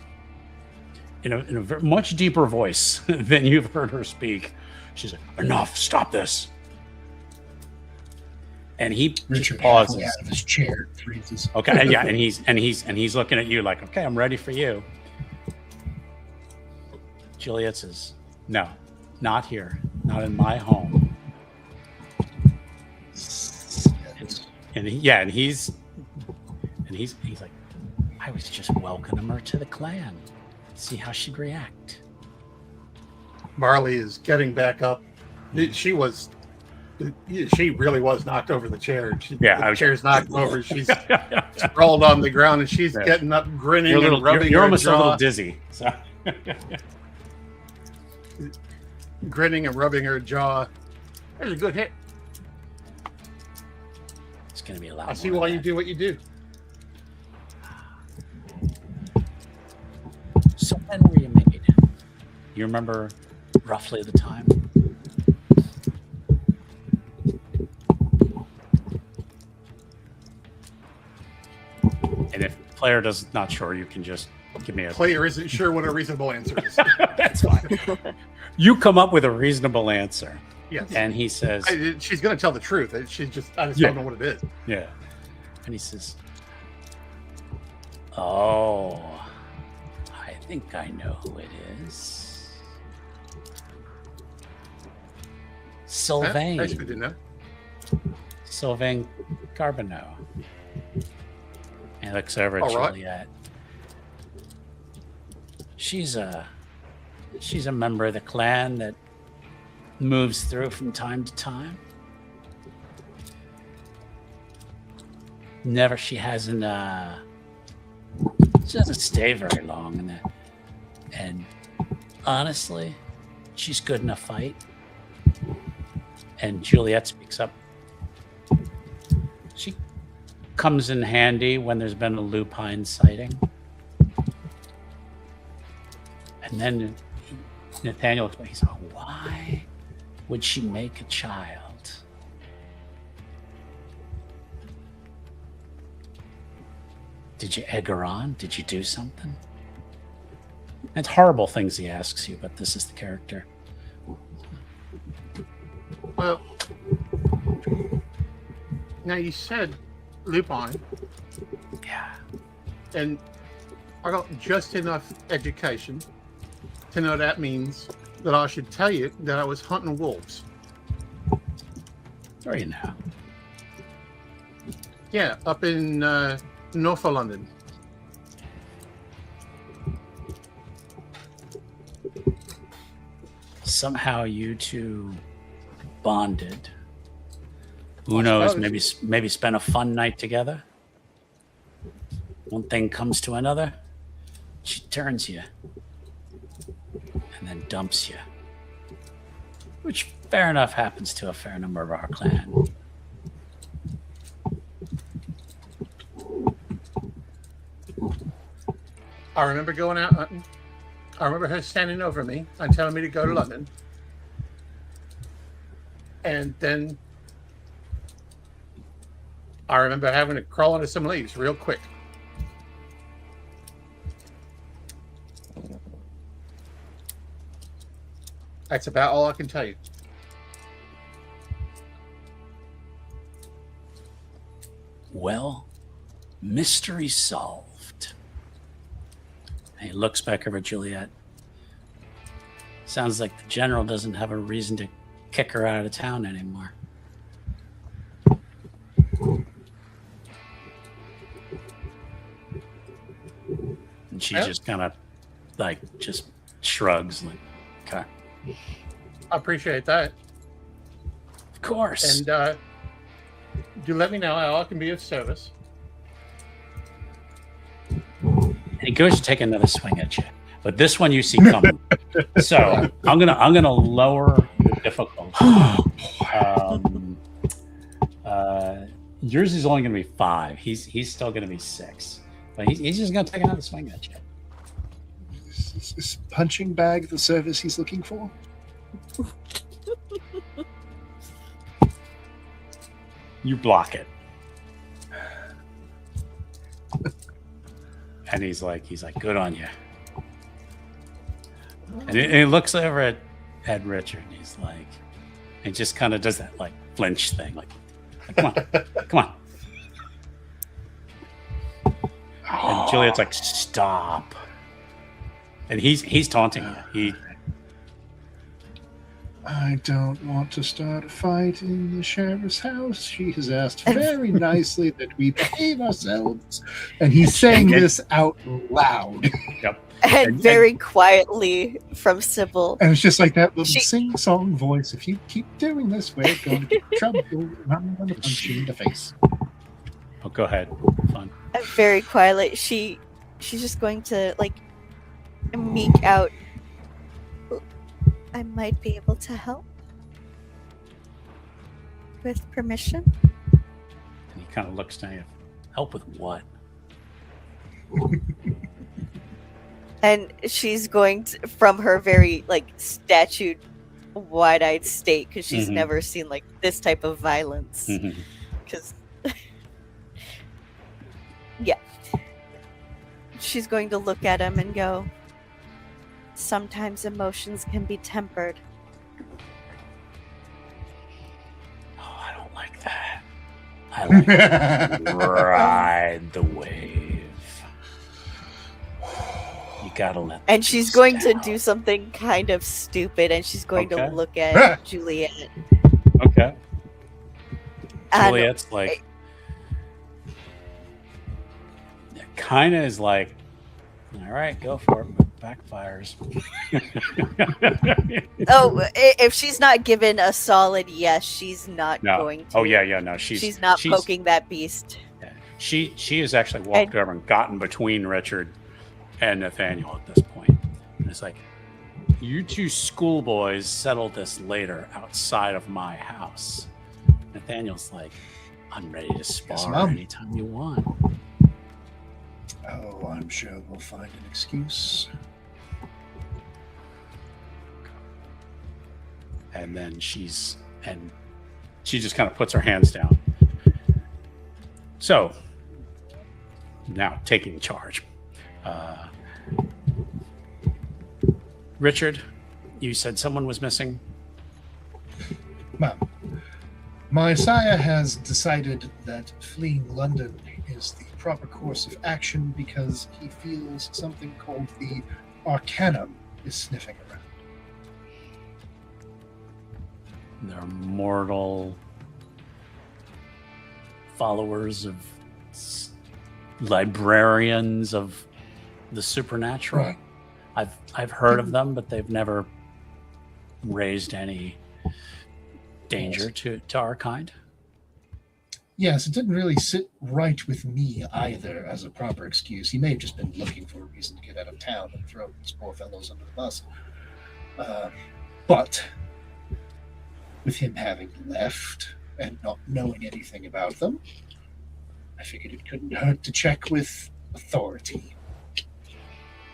in a much deeper voice than you've heard her speak. She's like, "Enough! Stop this!" And he Richard pauses out of his chair. Freezes. Okay, yeah, and he's looking at you like, "Okay, I'm ready for you." Juliet says, "No, not here, not in my home." He's like, "I was just welcoming her to the clan. See how she'd react." Marley is getting back up. She really was knocked over the chair. The chair's knocked over. She's sprawled on the ground, and she's getting up, grinning and rubbing you're her almost jaw. a little dizzy. So. Grinning and rubbing her jaw. There's a good hit. It's going to be a lot. I see why you do what you do. So when were you made? You remember roughly the time? And if the player does not sure, you can just give me a player isn't sure what a reasonable answer is. That's fine. You come up with a reasonable answer. Yes. And he says, she's going to tell the truth. I just don't know what it is. Yeah. And he says, "Oh, I think I know who it is. Sylvain. That's good to know. Sylvain Carbonneau." And looks over at Juliet. She's a member of the clan that moves through from time to time. She doesn't stay very long in that. And honestly, she's good in a fight. And Juliet speaks up. She comes in handy when there's been a lupine sighting. And then Nathaniel explains, why would she make a child? Did you egg her on? Did you do something? It's horrible things he asks you, but this is the character. Well, now you said lupine, Yeah. and I got just enough education to know that means that I should tell you that I was hunting wolves. Or you know. Yeah, up in north of London. Somehow you two bonded. Who I knows? suppose. Maybe spend a fun night together. One thing comes to another. She turns you and then dumps you. Which, fair enough, happens to a fair number of our clan. I remember going out hunting. I remember her standing over me and telling me to go to London. And then I remember having to crawl into some leaves real quick. That's about all I can tell you. Well, mystery solved. And he looks back over at Juliet. Sounds like the general doesn't have a reason to kick her out of town anymore. And she Yep. just kind of just shrugs like, okay. I appreciate that. Of course. And do let me know how I can be of service. And he goes to take another swing at you, but this one you see coming. So I'm gonna lower the difficulty. Yours is only gonna be 5. He's still gonna be 6, but he's just gonna take another swing at you. Is punching bag the service he's looking for? You block it, and he's like, good on you. And he looks over at Richard, and he's like, and just kind of does that like flinch thing, like come on, come on. And Juliet's like, stop. And he's taunting you. I don't want to start a fight in the sheriff's house. She has asked very nicely that we behave ourselves. And he's saying this out loud. Yep. And very quietly from Sybil. And it's just like that little She- sing-song voice. If you keep doing this, we're going to get in trouble. I'm going to punch you in the face. Oh, go ahead. Fun. Very quietly. She's just going to meek out. I might be able to help. With permission. And he kind of looks down at you. Help with what? And she's going to, from her very statue wide-eyed state, because she's Mhm. never seen this type of violence. Mhm. Because yeah, she's going to look at him and go, sometimes emotions can be tempered. Oh, I don't like that. I like to ride the wave. You gotta let. And she's going to do something kind of stupid, and she's going Okay. to look at Juliet. Okay. And Juliet's kind of is like, all right, go for it. But backfires. Oh, if she's not given a solid yes, she's not No. going to. Oh yeah. No, she's not poking that beast. Yeah. She has actually walked over and gotten between Richard and Nathaniel at this point. And it's like, you two schoolboys settle this later outside of my house. Nathaniel's like, I'm ready to spar Mom. anytime you want. Oh, I'm sure we'll find an excuse. And then she just kind of puts her hands down. So now taking charge. Richard, you said someone was missing. Ma'am, my sire has decided that fleeing London is the proper course of action because he feels something called the Arcanum is sniffing around. They're mortal followers of librarians of the supernatural. Right. I've heard of them, but they've never raised any danger to our kind. Yes, it didn't really sit right with me either as a proper excuse. He may have just been looking for a reason to get out of town and throw these poor fellows under the bus. But with him having left and not knowing anything about them, I figured it couldn't hurt to check with authority.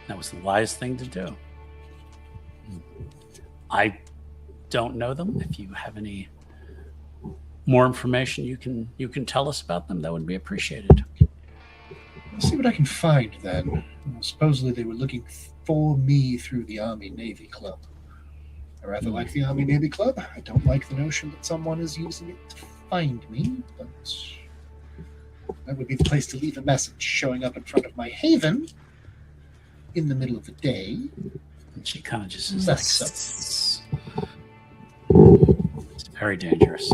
That was the wise thing to do. I don't know them. If you have any more information you can tell us about them, that would be appreciated. I'll see what I can find then. Supposedly they were looking for me through the Army-Navy Club. I rather like the Army-Navy Club. I don't like the notion that someone is using it to find me, but that would be the place to leave a message, showing up in front of my haven in the middle of the day. And she kind of just That's it's very dangerous.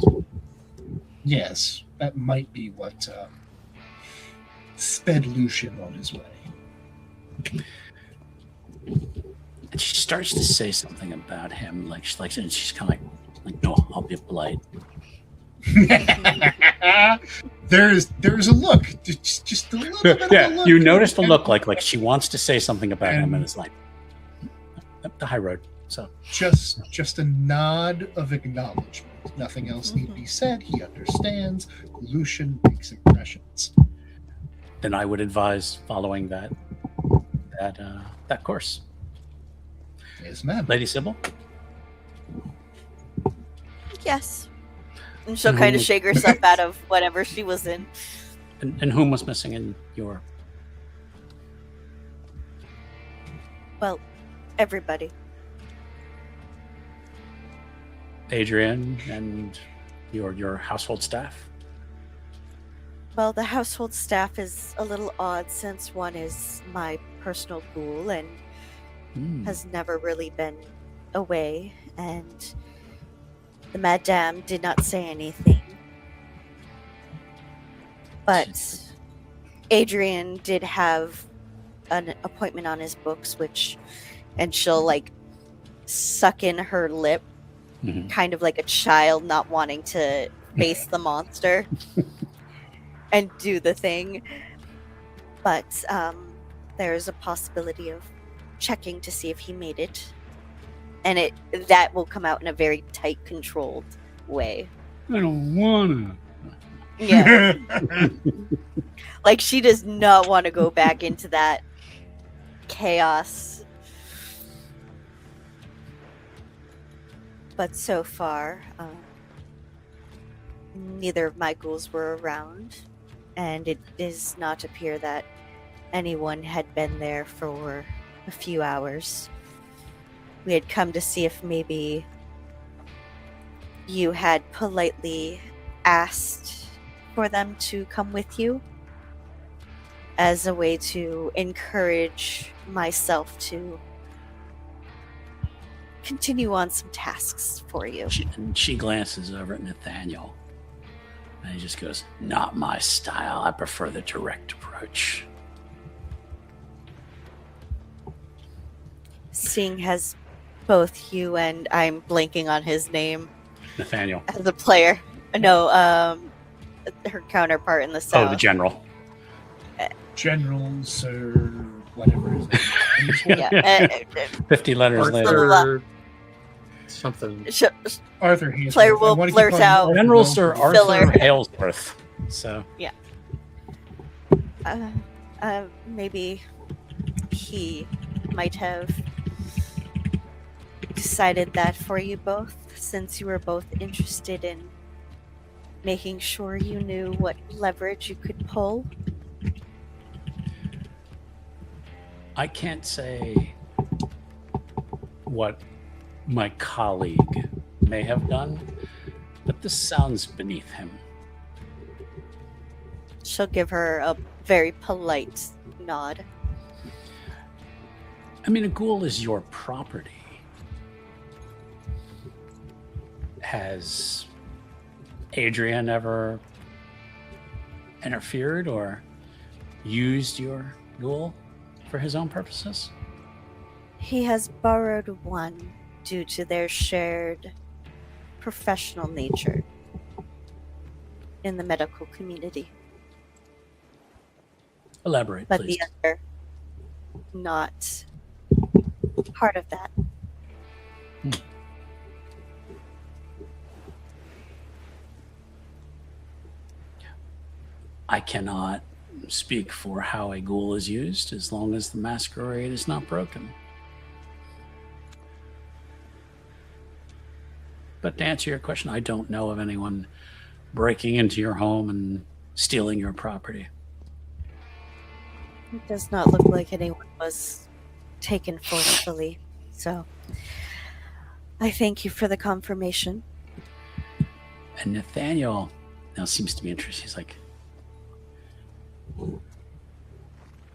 Yes, that might be what sped Lucian on his way. And she starts to say something about him, and she's kind of like, no, I'll be polite. There's a look, just a little bit of a look. You notice the look like she wants to say something about him, and it's like up the high road. So just a nod of acknowledgement. Nothing else need be said. He understands. Lucian makes impressions. then I would advise following that course. Yes, ma'am. Lady Sybil? Yes. And she'll And kind of who- shake herself out of whatever she was in. And whom was missing in your... Well, everybody. Adrian and your household staff? Well, the household staff is a little odd since one is my personal ghoul and has never really been away, and the madame did not say anything. But Adrian did have an appointment on his books, and she'll like suck in her lip, kind of like a child not wanting to face the monster and do the thing. But there's a possibility of checking to see if he made it, and that will come out in a very tight, controlled way. I don't wanna. Yeah. Like, she does not want to go back into that chaos. But so far, neither of my ghouls were around, and it does not appear that anyone had been there for a few hours. We had come to see if maybe you had politely asked for them to come with you as a way to encourage myself to continue on some tasks for you. She glances over at Nathaniel, and he just goes, "Not my style. I prefer the direct approach." seeing as both you and I'm blanking on his name Nathaniel. as a player. No, her counterpart in the south. Oh, the general. General Sir, whatever his name is. Yeah. 50 letters later. Arthur something. Arthur Hansel. Player will I wanna keep blurt calling him out Arthur General Hansel. Sir Filler. Arthur Halesworth. So maybe he might have decided that for you both, since you were both interested in making sure you knew what leverage you could pull. I can't say what my colleague may have done, but this sounds beneath him. She'll give her a very polite nod. I mean, a ghoul is your property. Has Adrian ever interfered or used your ghoul for his own purposes? He has borrowed one due to their shared professional nature in the medical community, Elaborate, but please. the other not part of that. I cannot speak for how a ghoul is used as long as the masquerade is not broken. But to answer your question, I don't know of anyone breaking into your home and stealing your property. It does not look like anyone was taken forcefully, so I thank you for the confirmation. And Nathaniel now seems to be interested. He's like,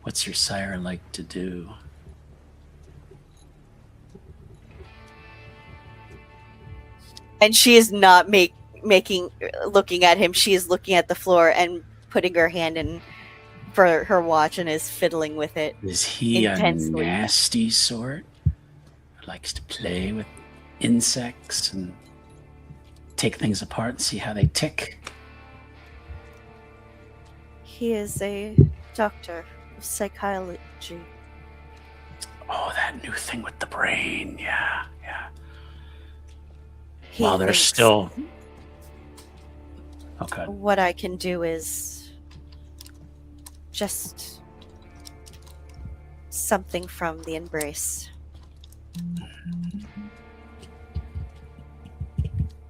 what's your sire like to do? And she is not looking at him. She is looking at the floor and putting her hand in for her watch and is fiddling with it. Is he Intensely. a nasty sort who likes to play with insects and take things apart and see how they tick? He is a doctor of psychology. Oh, that new thing with the brain. Yeah. He While they're thinks still... Okay. what I can do is just something from the embrace.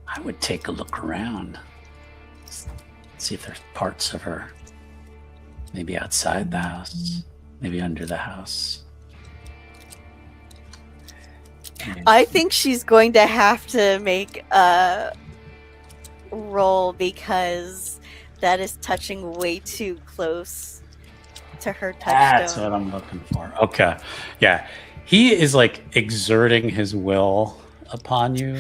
I would take a look around. See if there's parts of her. Maybe outside the house. Maybe under the house. And I think she's going to have to make a roll because that is touching way too close to her touchstone. That's what I'm looking for. Okay. Yeah. He is like exerting his will upon you,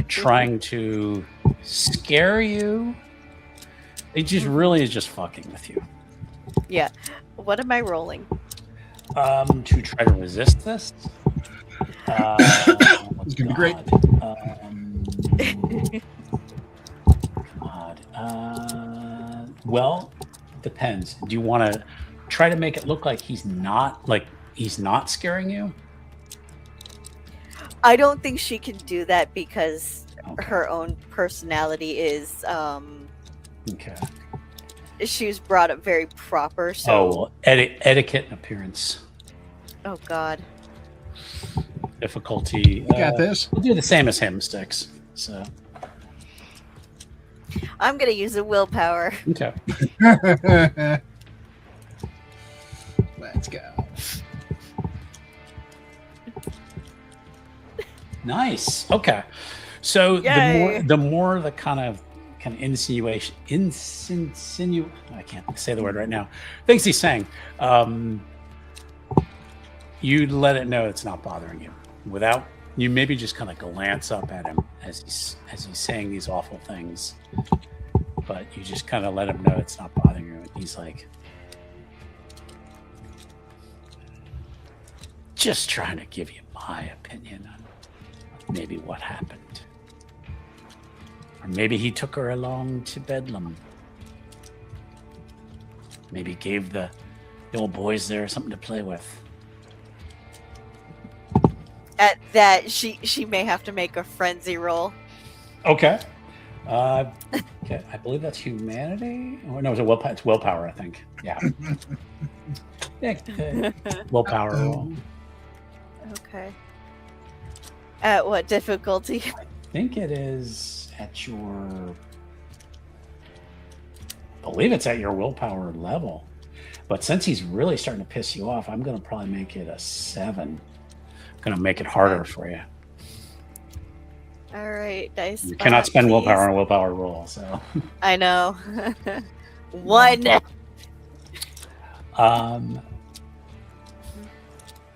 trying to scare you. He just really is just fucking with you. Yeah. What am I rolling? To try to resist this. It's gonna be great. Well, depends. Do you want to try to make it look like he's not scaring you? I don't think she can do that because Okay. her own personality is Okay. she was brought up very proper, so Well, etiquette and appearance. oh god. Difficulty. You got this. We'll do the same as him, Sticks. So, I'm gonna use a willpower. okay. Let's go. Nice. Okay. So Yay. the more the kind of insinuation, I can't say the word right now. Things he's saying, you let it know it's not bothering you. Without you, maybe just kind of glance up at him as he's saying these awful things, but you just kind of let him know it's not bothering you. And he's like, just trying to give you my opinion on maybe what happened. Or maybe he took her along to Bedlam. Maybe gave the old boys there something to play with. At that, she may have to make a frenzy roll. Okay. Okay. I believe that's humanity. Oh, no, it's willpower, I think. Yeah. Yeah. Willpower roll. Okay. At what difficulty? I think it is at your... I believe it's at your willpower level. But since he's really starting to piss you off, I'm going to probably make it a 7. I'm going to make it harder for you. All right, dice. You cannot spend please. willpower on a willpower roll, so... I know. 1.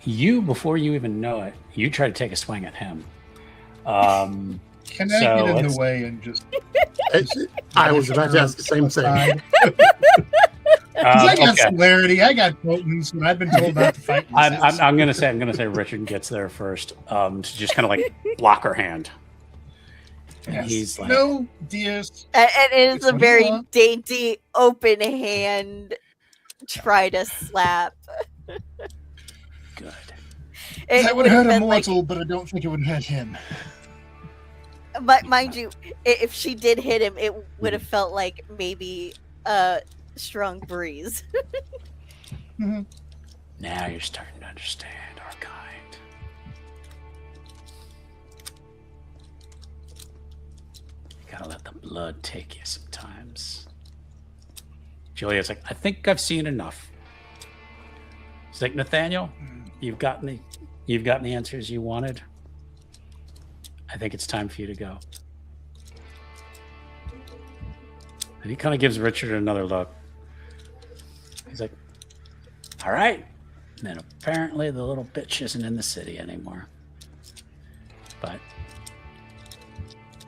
You, before you even know it, you try to take a swing at him. Can I So get in it's- the way and just... I was about to ask the same thing. Because I got okay. celerity, I got potence, and I've been told not to fight. I'm gonna say Richard gets there first, to just kind of like block her hand. And Yes. he's like, No, dears. And it is It's a what you very want. dainty, open hand try to slap. good. It That would would've hurt a been like- mortal, but I don't think it would hurt him. But mind you, if she did hit him, it would have felt like maybe a strong breeze. Mhm. Now you're starting to understand our kind. You gotta let the blood take you sometimes. Julia's like, I think I've seen enough. It's like, Nathaniel, you've gotten the answers you wanted. I think it's time for you to go. And he kind of gives Richard another look. He's like, all right. And then apparently the little bitch isn't in the city anymore. But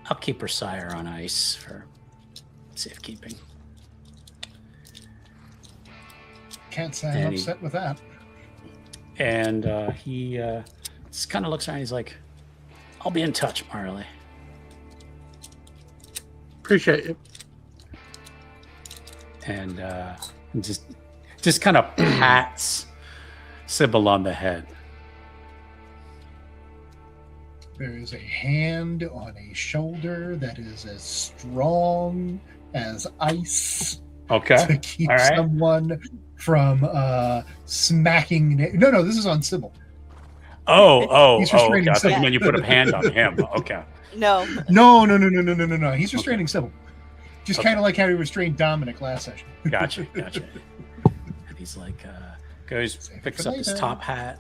I'll keep her sire on ice for safekeeping. Can't say I'm And he- upset with that. And he just kind of looks around. He's like, I'll be in touch, Marley. Appreciate it. And just kind of pats Sybil on the head. There is a hand on a shoulder that is as strong as ice Okay. to keep all right. someone from smacking. No, this is on Sybil. Oh, He's okay. restraining I thought you Sybil. meant you put a hand on him. Okay. No. No. He's restraining Sybil. Just Okay. kind of like how he restrained Dominic last session. Gotcha. And he's like, goes, Save it picks for up his later. top hat.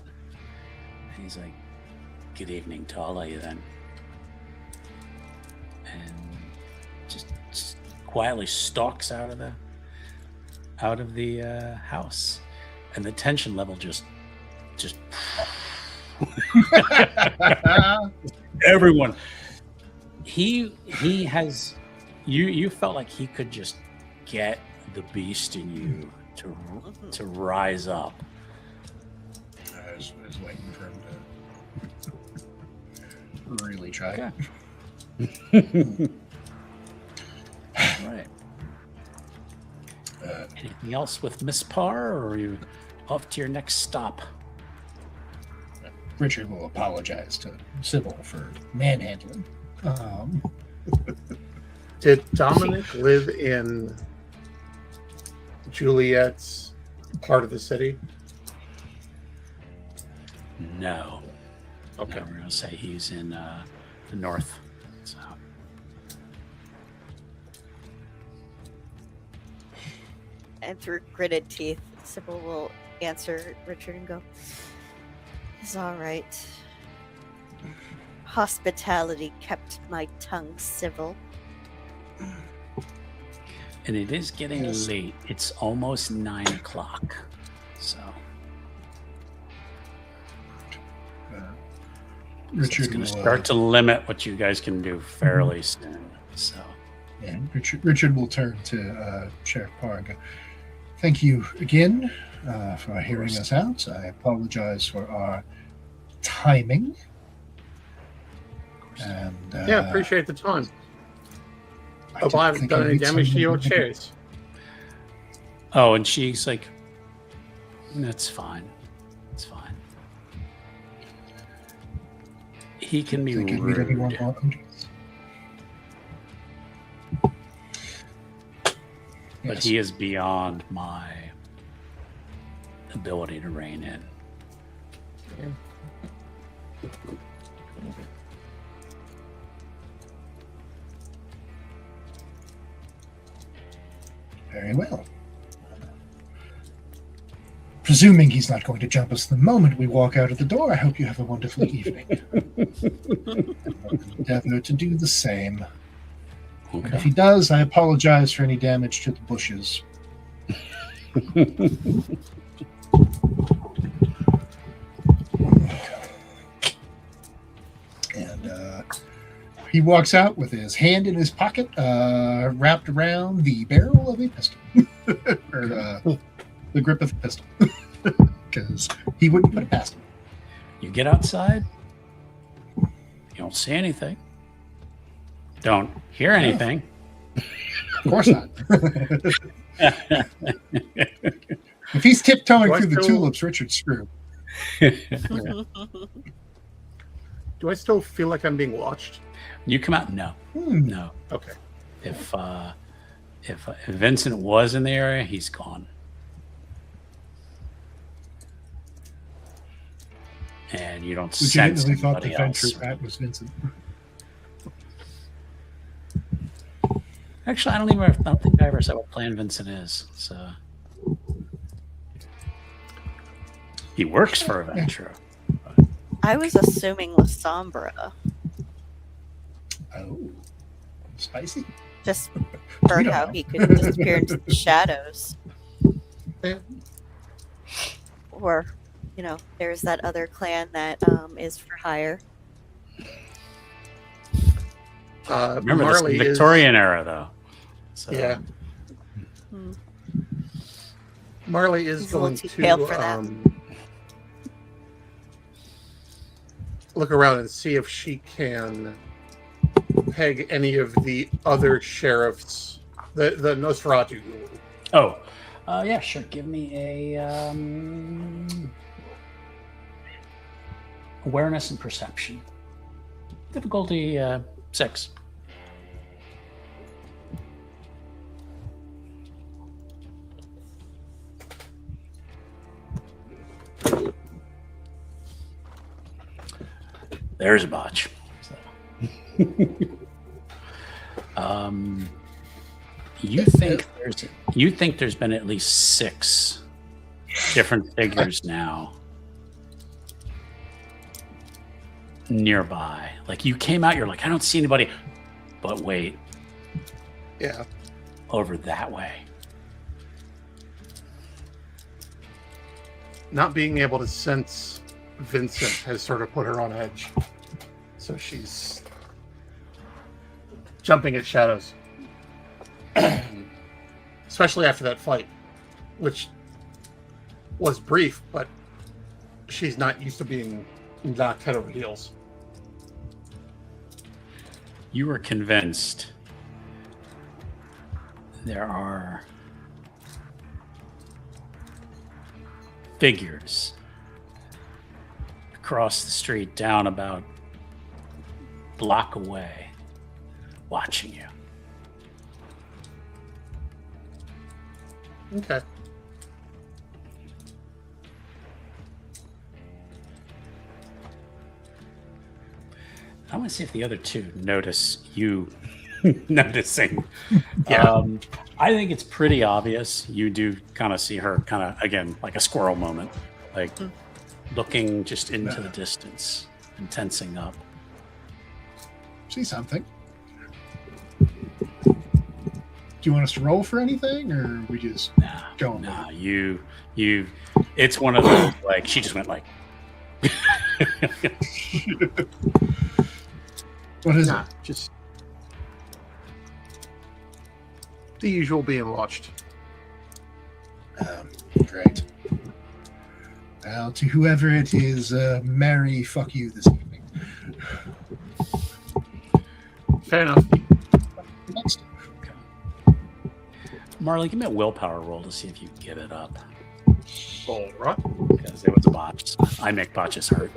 And he's like, good evening to all of you then. And just quietly stalks out of the house. And the tension level just everyone. He has you felt like he could just get the beast in you to rise up. I was waiting for him to really try. Okay. Right. Anything else with Miss Parr, or are you off to your next stop? Richard will apologize to Sybil for manhandling. Did Dominic live in Juliet's part of the city? No. Okay. No, we're gonna say he's in the north. So. And through gritted teeth, Sybil will answer Richard and go, it's all right. Hospitality kept my tongue civil. And it is getting Yes. late. It's almost 9 o'clock. So it's Richard going will to start to limit what you guys can do fairly soon. So Richard will turn to Sheriff Parr and go, thank you again for hearing us out. I apologize for our timing. And Yeah, appreciate the time. I Hope I haven't think I done any need damage to someone your to- chairs. Oh, and she's like, "That's fine. It's fine." He can be Think I need any more rude. volunteers? But Yes. he is beyond my ability to rein in. Very well. Presuming he's not going to jump us the moment we walk out of the door, I hope you have a wonderful evening. I'll endeavor to do the same. And if Okay. he does, I apologize for any damage to the bushes. And he walks out with his hand in his pocket, wrapped around the barrel of a pistol, or the grip of a pistol, because he wouldn't put it past him. You get outside, you don't see anything, don't hear anything. Of course not. If he's tiptoeing Do I through the still- tulips, Richard's screwed. Do I still feel like I'm being watched? You come out, no, Hmm. no. Okay. If Vincent was in the area, he's gone. And you don't sense Legitimately thought the anybody venture else. rat was Vincent. Actually, I don't think I ever said what plan Vincent is. So he works for Aventura. I was assuming La Sombra. Oh, spicy. Just We for don't how know. he could disappear into the shadows. Yeah. Or, you know, there's that other clan that is for hire. Remember, Marley this is Victorian era, though. So, Yeah. Hmm. Marley is He's a little going too to pale for that. Look around and see if she can peg any of the other sheriffs, the Nosferatu. Oh, yeah, sure. Give me a awareness and perception. Difficulty 6. There's a botch. So. You think there's been at least 6 different figures now nearby. Like you came out, you're like, I don't see anybody. But wait, Yeah. over that way. Not being able to sense Vincent has sort of put her on edge. So she's jumping at shadows. Especially after that fight, which was brief, but she's not used to being knocked head over heels. You were convinced there are figures across the street down about a block away watching you. Okay. I want to see if the other two notice you noticing. Yeah. I think it's pretty obvious. You do kind of see her kind of, again, like a squirrel moment, like looking just into the distance and tensing up. See something. Do you want us to roll for anything, or we just go? Nah, you, it's one of those, like, she just went like, What is Nah, just the usual being watched. it? Great. Well, to whoever it is, merry fuck you this evening. Fair enough. Next. Marley, give me a willpower roll to see if you give it up. All right. Because it was a botch. I make botches hurt.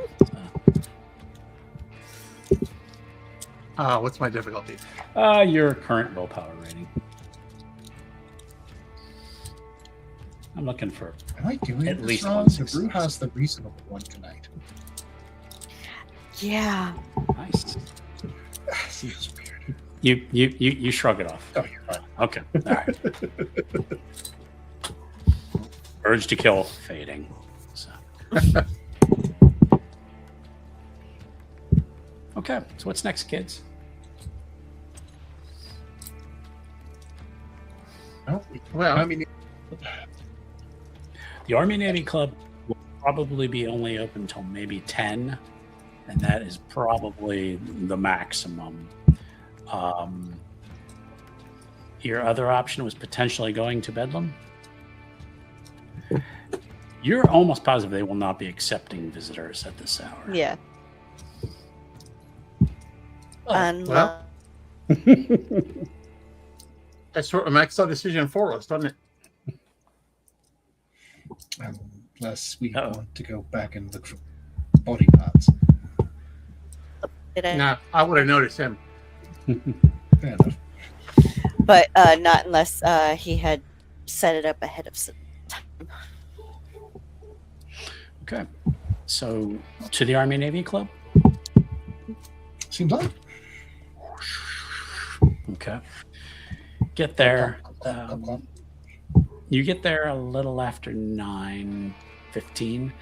What's my difficulty? Your current willpower rating. I'm looking for Am I doing at this least wrong? one The success. brew has the reasonable one tonight. Yeah. nice. Seems weird. You shrug it off. Oh, you're fine. Okay. All right. Urge to kill fading. So. Okay. So what's next, kids? Well, I mean, The Army Navy Club will probably be only open until maybe 10, and that is probably the maximum. Your other option was potentially going to Bedlam. You're almost positive they will not be accepting visitors at this hour. Yeah. well, that sort of makes our decision for us, doesn't it? unless we Uh-oh. want to go back and look for body parts. Did I? Nah, I would have noticed him. Fair enough. But not unless he had set it up ahead of time. Okay. So to the Army Navy Club? Seems like. Okay. Get there. You get there a little after 9:15.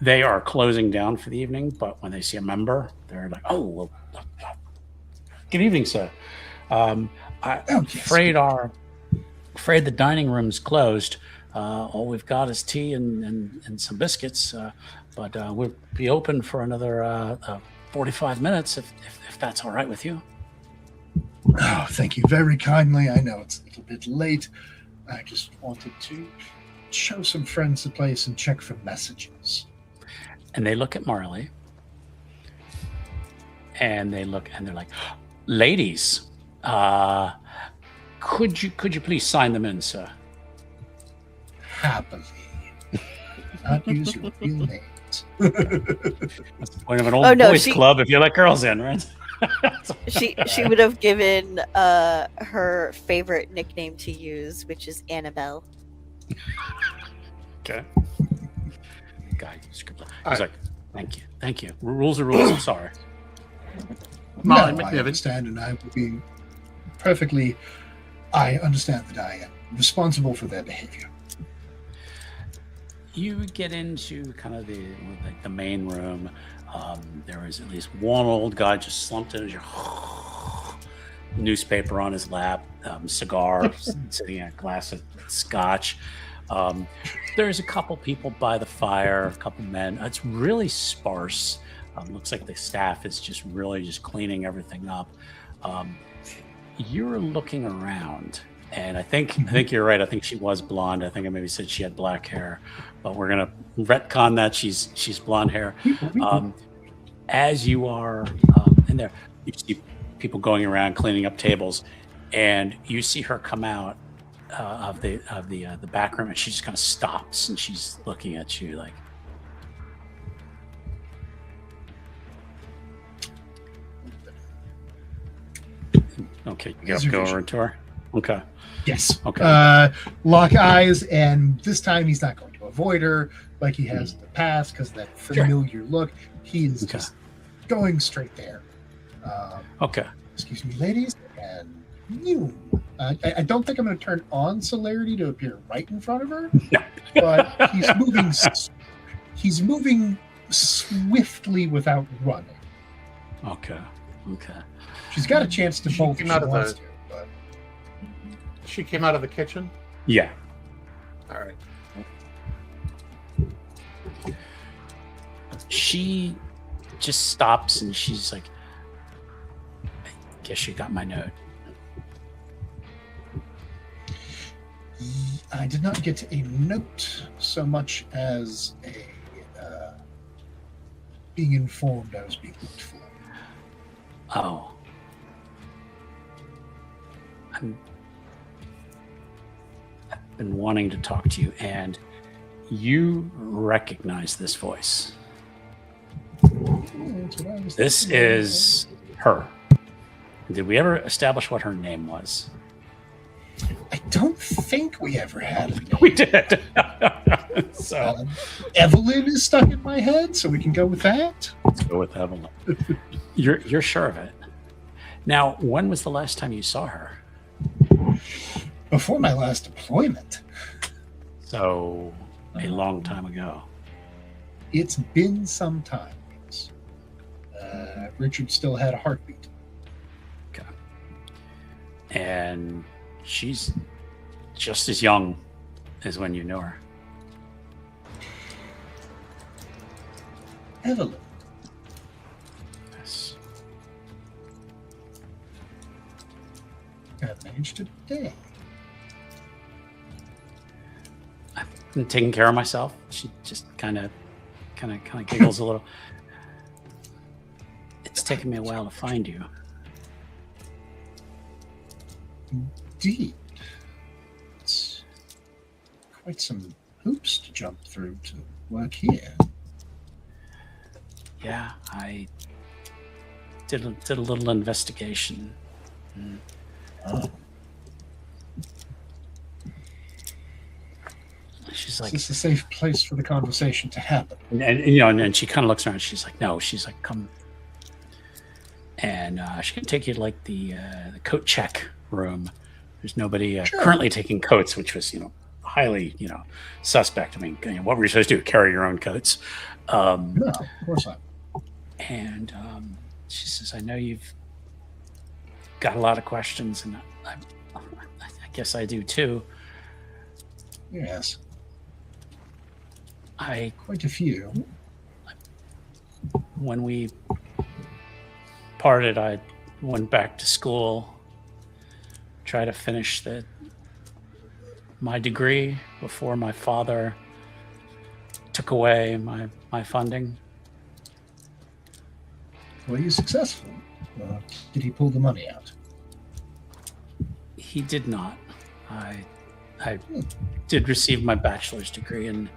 They are closing down for the evening, but when they see a member, they're like, "Oh, well, good evening, sir. I'm afraid the dining room's closed. All we've got is tea and some biscuits, but we'll be open for another 45 minutes if that's all right with you." Oh, thank you very kindly. I know it's a little bit late. I just wanted to show some friends the place and check for messages. And they look at Marley, and they're like, "Ladies, could you please sign them in, sir?" Happily. Not use your real names. That's the point of an old Oh, no, boys club if you let girls in, right? She would have given her favorite nickname to use, which is Annabelle. Okay. Guy, he's like, thank you. Rules are rules. I'm sorry. Molly No, I McNiven. understand, and I will be perfectly. I understand that I am responsible for their behavior. You get into kind of the main room. There is at least one old guy just slumped in his newspaper on his lap, cigar, sitting in a glass of scotch. There's a couple people by the fire, a couple men. It's really sparse. Looks like the staff is just cleaning everything up. You're looking around, and I think you're right. I think she was blonde. I think I maybe said she had black hair, but we're gonna retcon that she's blonde hair. As you are in there, you see people going around cleaning up tables, and you see her come out of the back room, and she just kind of stops, and she's looking at you like, "Okay, you gotta go over to her." Okay. Yes. Okay. Lock eyes, and this time he's not going to avoid her like he has in the past because that familiar look. He is just going straight there. Okay. Excuse me, ladies, and you. I don't think I'm going to turn on celerity to appear right in front of her, No. but he's moving. He's moving swiftly without running. Okay. She's got a chance to She bolt if came she out of wants the- to, but She came out of the kitchen. Yeah. All right. She just stops and she's like, "I guess you got my note." I did not get a note, so much as being informed I was being looked for. Oh. I've been wanting to talk to you, and you recognize this voice. That's what I was This thinking. is her. Did we ever establish what her name was? I don't think we ever had it. We did. So Evelyn is stuck in my head, so we can go with that. let's go with Evelyn. You're sure of it? Now, when was the last time you saw her? Before my last deployment. So a long time ago. It's been some time. Richard still had a heartbeat. Okay. And she's just as young as when you knew her. Evelyn. Yes. Got managed today. I've been taking care of myself. She just kind of giggles a little. It's taken me a while to find you. Indeed. It's quite some hoops to jump through to work here. Yeah, I did a little investigation. Oh. She's Is like, this a safe place for the conversation to happen? and she kind of looks around. She's like, no. She's like, come. And she can take you to like the coat check room. There's nobody Sure. currently taking coats, which was highly suspect. I mean, what were you supposed to do? Carry your own coats? No, of course not. And she says, I know you've got a lot of questions, and I guess I do too. Yes, I quite a few. When we parted, I went back to school, try to finish my degree before my father took away my funding. Were you successful? Did he pull the money out? He did not. I did receive my bachelor's degree, and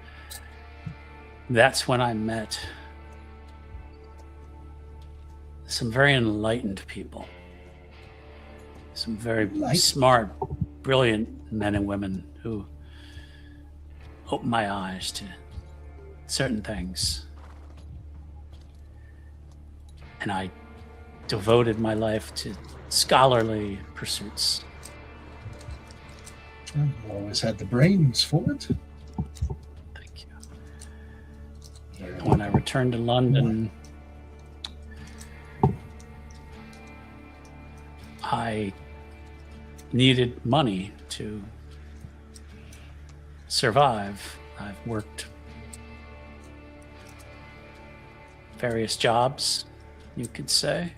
that's when I met some very enlightened people. Some very smart, brilliant men and women who opened my eyes to certain things. And I devoted my life to scholarly pursuits. I've always had the brains for it. Thank you. When I returned to London, I needed money to survive. I've worked various jobs, you could say.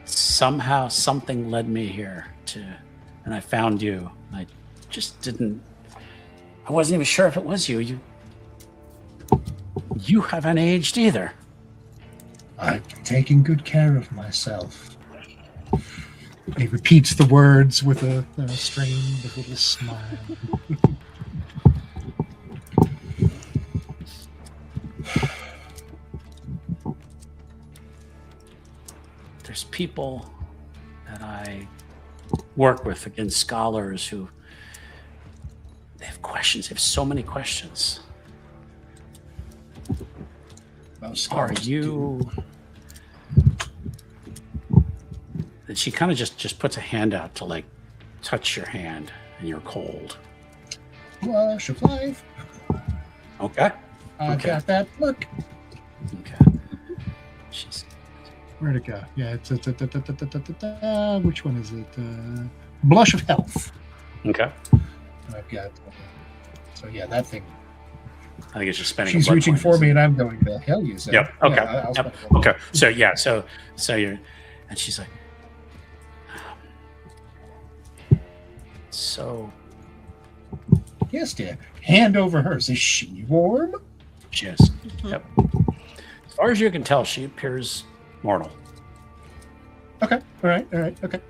Somehow something led me here and I found you. I just I wasn't even sure if it was you. You haven't aged either. I've been taking good care of myself. He repeats the words with a strained little smile. There's people that I work with, again, scholars who they have questions. They have so many questions. Most Are scholars you? And she kind of just puts a hand out to like touch your hand, and you're cold. do. Flush of life. Okay. I've Okay. got that. Look. Okay. She's Where'd it go? Yeah, it's which one is it? Blush of health. okay. I've got. So yeah, that thing. I think it's just spending. a She's blood reaching point, for isn't me, it? and I'm going to hell use it. Yep. Okay. Yeah, I'll Yep. spend it. Okay. So yeah. So you're, and she's like, So Yes, dear. Hand over hers. Is she warm? she is. Yep. As far as you can tell, she appears mortal. Okay. All right. All right. Okay.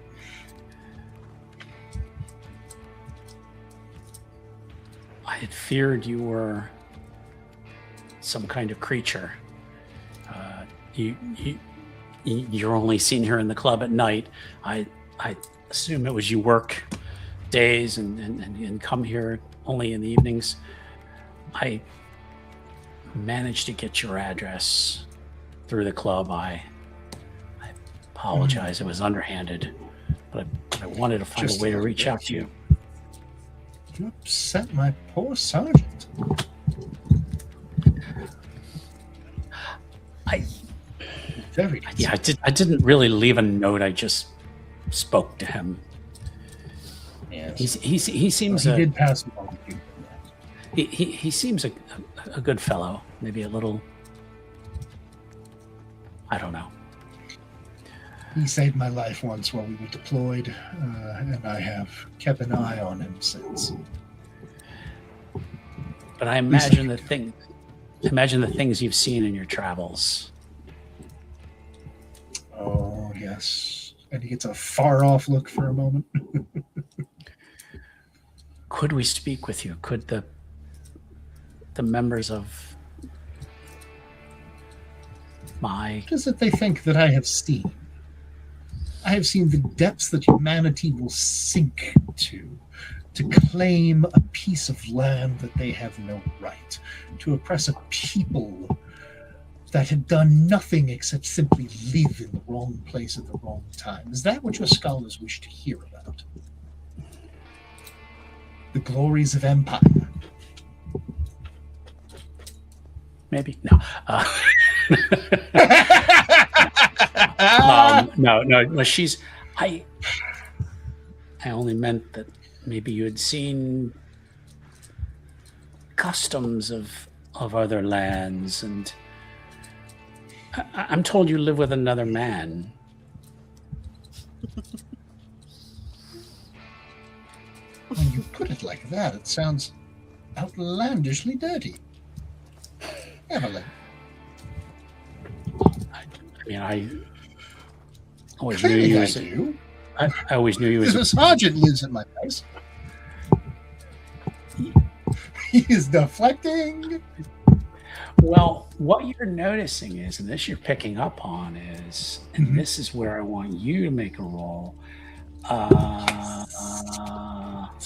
I had feared you were some kind of creature. You're only seen here in the club at night. I assume it was you work days and come here only in the evenings. I managed to get your address through the club. I apologize. It was underhanded, but I wanted to find Just a way to a reach little out to you. You upset my poor sergeant. Very nice. Yeah, I didn't really leave a note. I just spoke to him. Yes. He seems He did pass along to you. he seems a good fellow. Maybe a little. I don't know. He saved my life once while we were deployed, and I have kept an eye on him since. But I imagine the things you've seen in your travels. Oh, yes. And he gets a far-off look for a moment. Could we speak with you? Could the members of my... What is it they think that I have seen? I have seen the depths that humanity will sink to claim a piece of land that they have no right, to oppress a people that had done nothing except simply live in the wrong place at the wrong time. Is that what your scholars wish to hear about? The glories of empire. Maybe no. No. She's. I only meant that maybe you had seen customs of other lands, and I'm told you live with another man. When you put it like that, it sounds outlandishly dirty. Evelyn. I always knew you. I always knew you as The sergeant lives at my place. He is deflecting. Well, what you're noticing is, and this you're picking up on is, and this is where I want you to make a roll.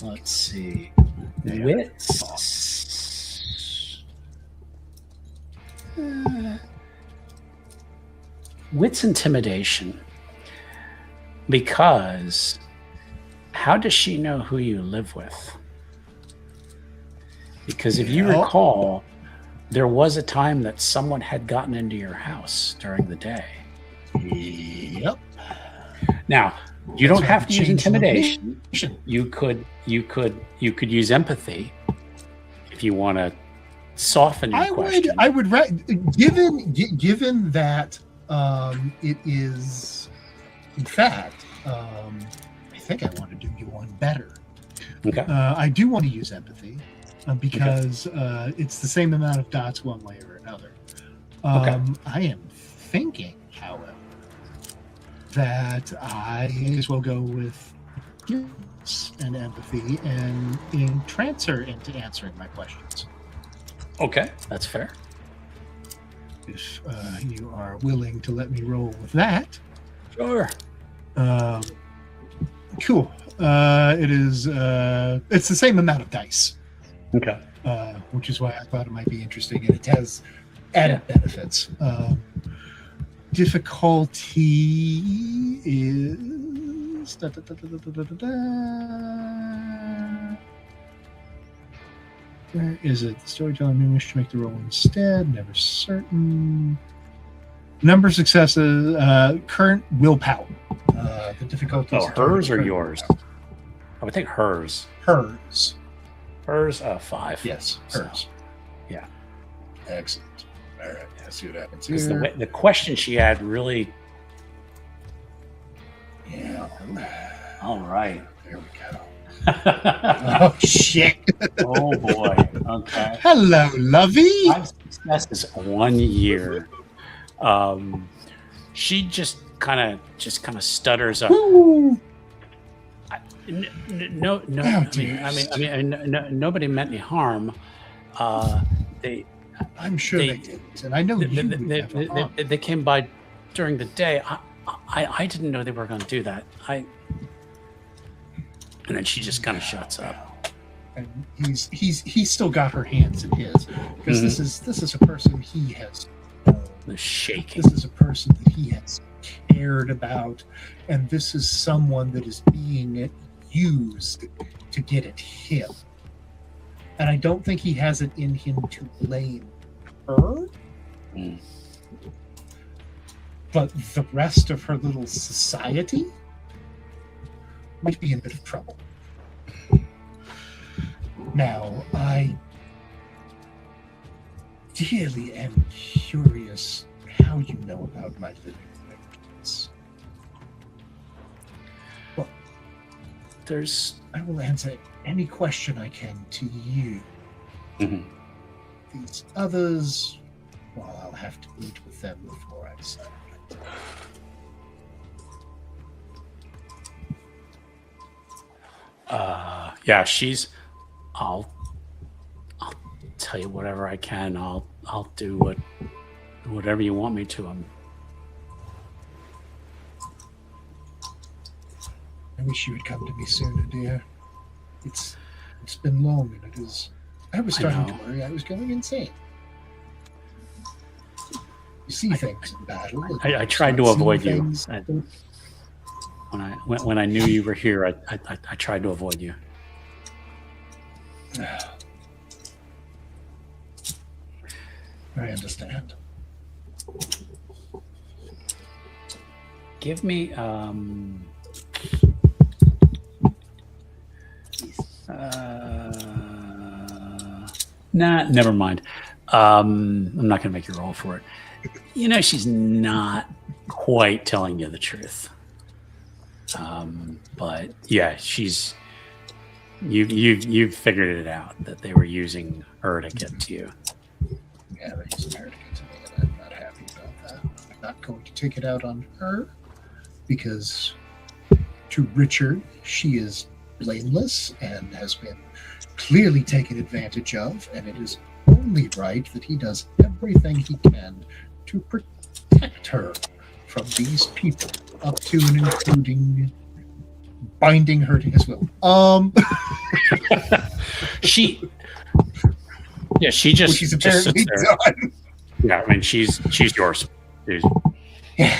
Let's see. Wits intimidation. Because how does she know who you live with? Because if you recall, there was a time that someone had gotten into your house during the day. Yep. Now, you don't have to use change intimidation. You could use empathy if you want to soften your question. I would given that it is, in fact, I think I want to do you one better. Okay. I do want to use empathy because it's the same amount of dots one way or another. I am thinking, however, that I may as well go with and empathy and entrance her into answering my questions. Okay, that's fair. If you are willing to let me roll with that. Sure. Cool. It is. It's the same amount of dice. Okay. Which is why I thought it might be interesting, and it has added benefits. Difficulty is Where is it? Storytelling may wish to make the roll instead. Never certain. Number of successes. Current willpower. The difficulty. Oh, hers or yours? I would think hers. Hers. Hers, 5. Yes, hers. Yeah. Excellent. All right. Let's see what happens Because here. the question she had really. Yeah. All right. There we go. Oh shit! Oh boy. Okay. Hello, lovey. 5 successes, 1 year. She just kind of stutters up. Woo. No. Oh, I dearest. mean, nobody meant any harm. They I'm sure they didn't, and I know you would never harm. they came by during the day. I didn't know they were going to do that. And then she just kind of shuts up. And he's still got her hands in his, because this is a person he has known. The shaking. This is a person that he has cared about, and this is someone that is being used to get at him. And I don't think he has it in him to blame her. Mm. But the rest of her little society might be in a bit of trouble. Now, I really am curious how you know about my living arrangements. Well, I will answer any question I can to you. Mhm. These others, well, I'll have to meet with them before I decide. Yeah, I'll tell you whatever I can. I'll do whatever you want me to. I wish you would come to me sooner, dear. It's been long, and it is. I was starting to worry I was going insane. You see things in battle. I tried to avoid you. When I knew you were here, I tried to avoid you. I understand. Give me nah, never mind. I'm not gonna make you roll for it. You know, she's not quite telling you the truth. But yeah, you've figured it out that they were using her to get to you. Yeah, they're using her to get to me, and I'm not happy about that. I'm not going to take it out on her, because to Richard, she is blameless and has been clearly taken advantage of, and it is only right that he does everything he can to protect her from these people, up to and including binding her to his will. She just, She's just apparently sits there. done. Yeah, I mean, she's yours. Yeah,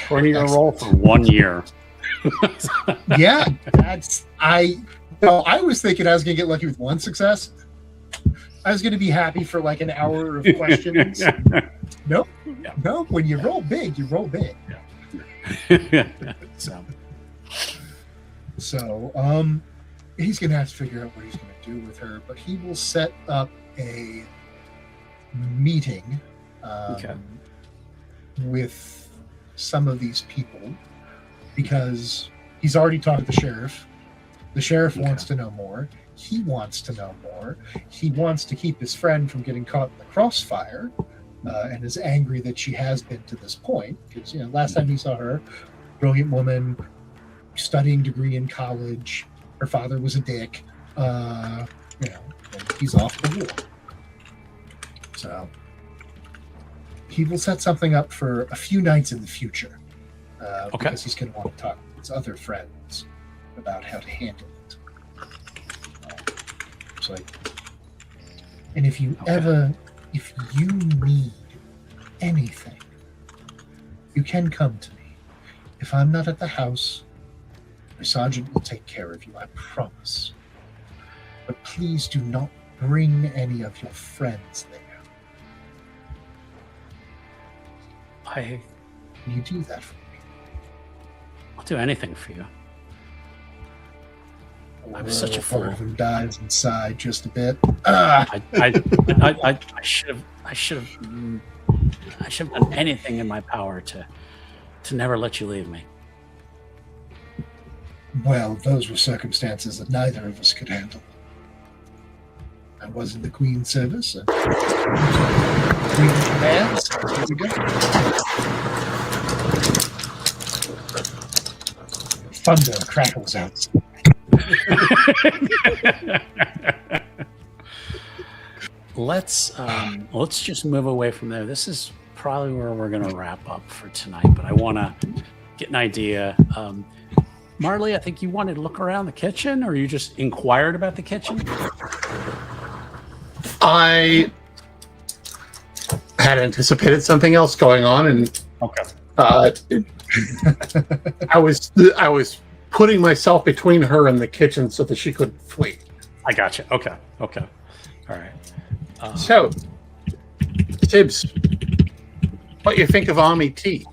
According to your roll for 1 year. yeah, I was thinking I was gonna get lucky with one success. I was gonna be happy for like an hour of questions. Nope. Yeah. No, when you roll big, you roll big. So he's gonna have to figure out what he's gonna do with her, but he will set up a meeting with some of these people, because he's already talked to the sheriff. The sheriff wants to know more. He wants to know more. He wants to keep his friend from getting caught in the crossfire, and is angry that she has been to this point, because last time he saw her, brilliant woman, studying degree in college, her father was a dick, and he's off the war. So he will set something up for a few nights in the future, because he's going to want to talk to his other friends about how to handle it. And if you need anything, you can come to me. If I'm not at the house, my sergeant will take care of you, I promise. But please do not bring any of your friends there. Will you do that for me? I'll do anything for you. I'm such a fool. Who dies inside just a bit. I should have done anything in my power to never let you leave me. Well, those were circumstances that neither of us could handle. I was in the Queen's service. And Queen commands. Here we go. Thunder crackles out. Let's just move away from there. This is probably where we're going to wrap up for tonight, but I want to get an idea. Marley, I think you wanted to look around the kitchen, or you just inquired about the kitchen? I had anticipated something else going on, and Okay. I was putting myself between her and the kitchen so that she could flee. I got you. Okay. All right. So, Tibbs, what you think of army tea?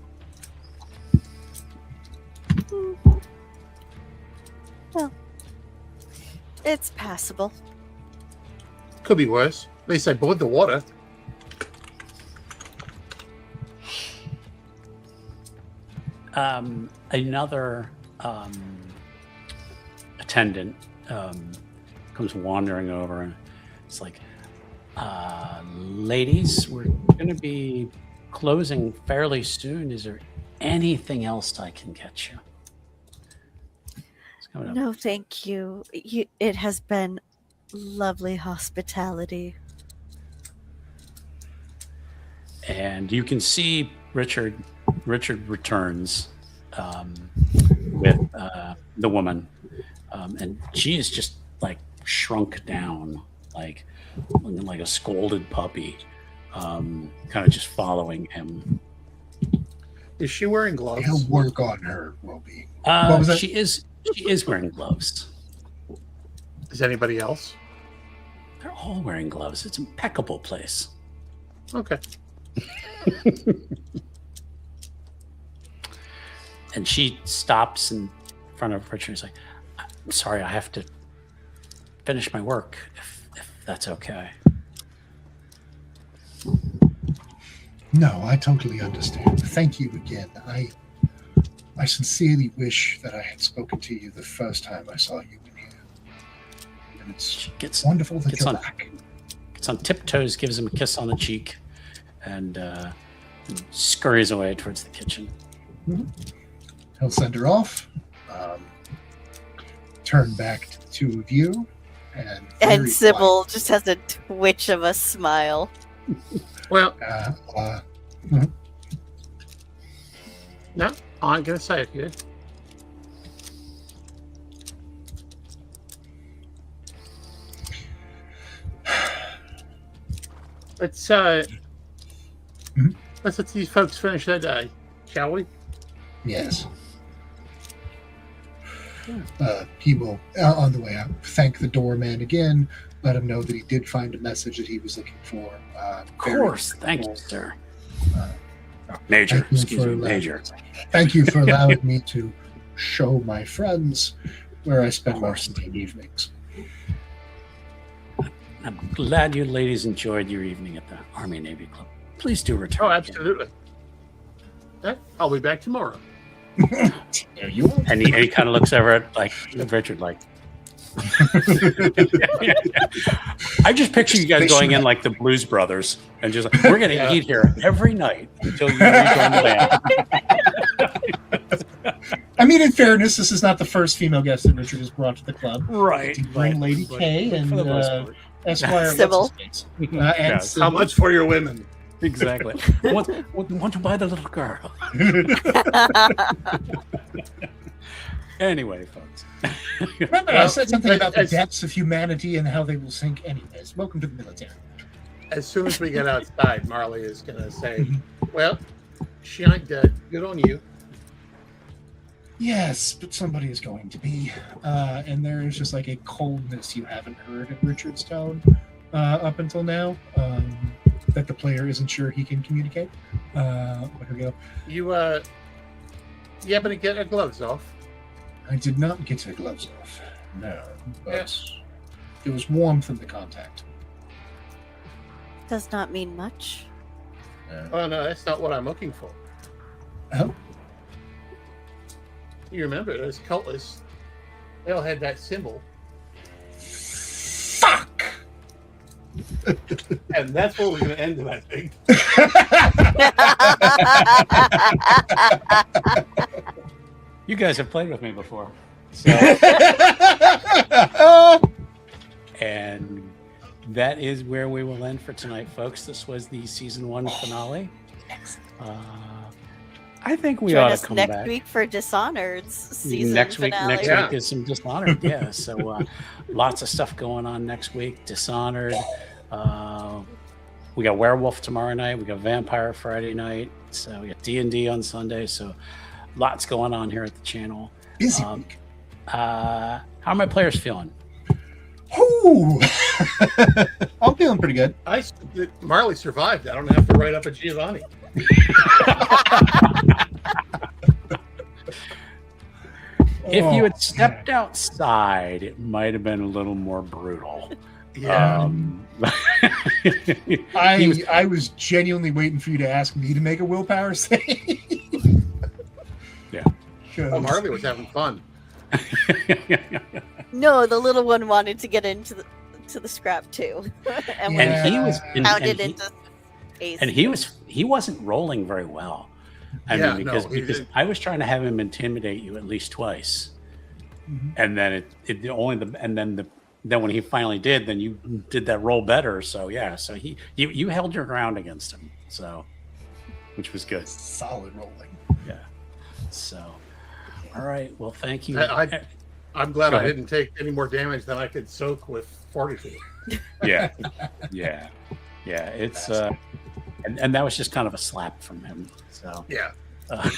Well, it's passable. Could be worse. At least I boiled the water. Another attendant comes wandering over, and it's like, ladies, we're going to be closing fairly soon. Is there anything else I can get you? It's coming up. No, thank you. It has been lovely hospitality. And you can see Richard returns with the woman, and she is just like shrunk down, like looking like a scolded puppy, kind of just following him. Is she wearing gloves? He'll work on her well-being. What was that? She is wearing gloves. Is anybody else? They're all wearing gloves. It's an impeccable place. Okay. And she stops in front of Richard and is like, I'm sorry, I have to finish my work, if that's okay. No, I totally understand. Thank you again. I sincerely wish that I had spoken to you the first time I saw you in here. And it's She gets wonderful that gets you're on- back. gets on tiptoes, gives him a kiss on the cheek, and scurries away towards the kitchen. He'll send her off. Turn back to the two of you, and And Sybil just has a twitch of a smile. Well, quietly, no, I'm going to say it here. Let's let these folks finish their day, shall we? yes. He will, on the way out, thank the doorman again, let him know that he did find a message that he was looking for. Of course. Thank you, sir. Uh, Major. thank you Excuse for me, allowing- Major. Thank you for allowing me to show my friends where I spend Of most course. of the evenings. I'm glad you ladies enjoyed your evening at the Army Navy Club. Please do return. Oh, again. absolutely. Yeah, I'll be back tomorrow. There you are. And he kind of looks over at like Richard, like. I just picture you guys going in like the Blues Brothers and just like, we're going to eat here every night until you rejoin the band. I mean, in fairness, this is not the first female guest that Richard has brought to the club. Right. He bring Lady K and For the most part. Esquire Sybil. what's-his-face. And Yes. Sybil. How much for your women? Exactly. Want to buy the little girl. Anyway, folks. Remember, I said something about the depths of humanity and how they will sink anyways. Welcome to the military. As soon as we get outside, Marley is going to say, well, she ain't dead. Good on you. Yes, but somebody is going to be. And there is just like a coldness you haven't heard in Richard's tone up until now that the player isn't sure he can communicate. Here we go. You happen to get her gloves off? I did not get the gloves off. No, but Yes. there was warmth in the contact. Does not mean much. Oh, no, that's not what I'm looking for. Oh, You remember, those cultists They'll have that symbol, Fuck! and that's where we're going to end it, I think. You guys have played with me before. So, and that is where we will end for tonight, folks. This was the season 1 finale. I think we Join ought to us come next back. week for Dishonored's season Next week finale. is some Dishonored. Yeah, so lots of stuff going on next week. Dishonored. We got Werewolf tomorrow night. We got Vampire Friday night. So we got D&D on Sunday. So lots going on here at the channel. Busy week. How are my players feeling? Ooh. I'm feeling pretty good. Marley survived. I don't have to write up a Giovanni. If you had stepped outside, it might have been a little more brutal. Yeah. I was genuinely waiting for you to ask me to make a willpower save. Yeah. Marley was having fun. No, the little one wanted to get into the scrap too, and Yeah. And he was pounded into space. and he wasn't rolling very well. I mean, because I was trying to have him intimidate you at least twice, and then then when he finally did, then you did that roll better. So yeah, so you held your ground against him, so which was good. Solid rolling. Yeah. So, all right. Well, thank you. I'm glad Go I ahead. didn't take any more damage than I could soak with fortitude. Yeah. It's and that was just kind of a slap from him. So Yeah. but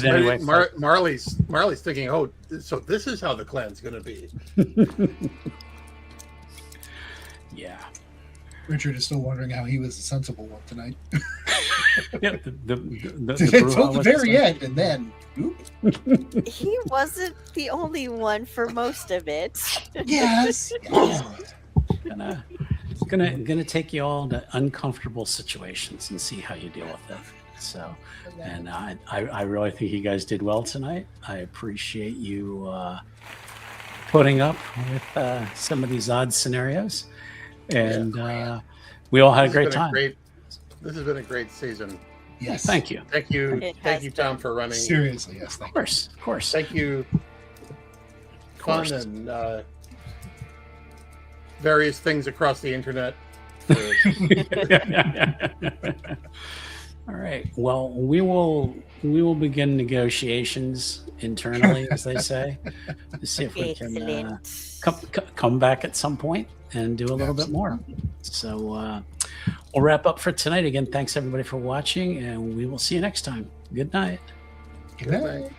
anyway, Marley's thinking, oh, so this is how the clan's going to be. yeah. Richard is still wondering how he was the sensible one tonight. Yeah. The Until the very end, and then oop. He wasn't the only one for most of it. Yes. Gonna take you all to uncomfortable situations and see how you deal with it. So, and I really think you guys did well tonight. I appreciate you putting up with some of these odd scenarios, and we all had a great time. This has been a great season. Yes. Thank you. Thank you, Tom, for running. Seriously, yes. Of course. Thank you, course. Fun and various things across the internet. All right. Well, we will begin negotiations internally, as they say, to see if we can come back at some point and do a little bit more. So we'll wrap up for tonight. Again, thanks everybody for watching, and we will see you next time. Good night. Good night.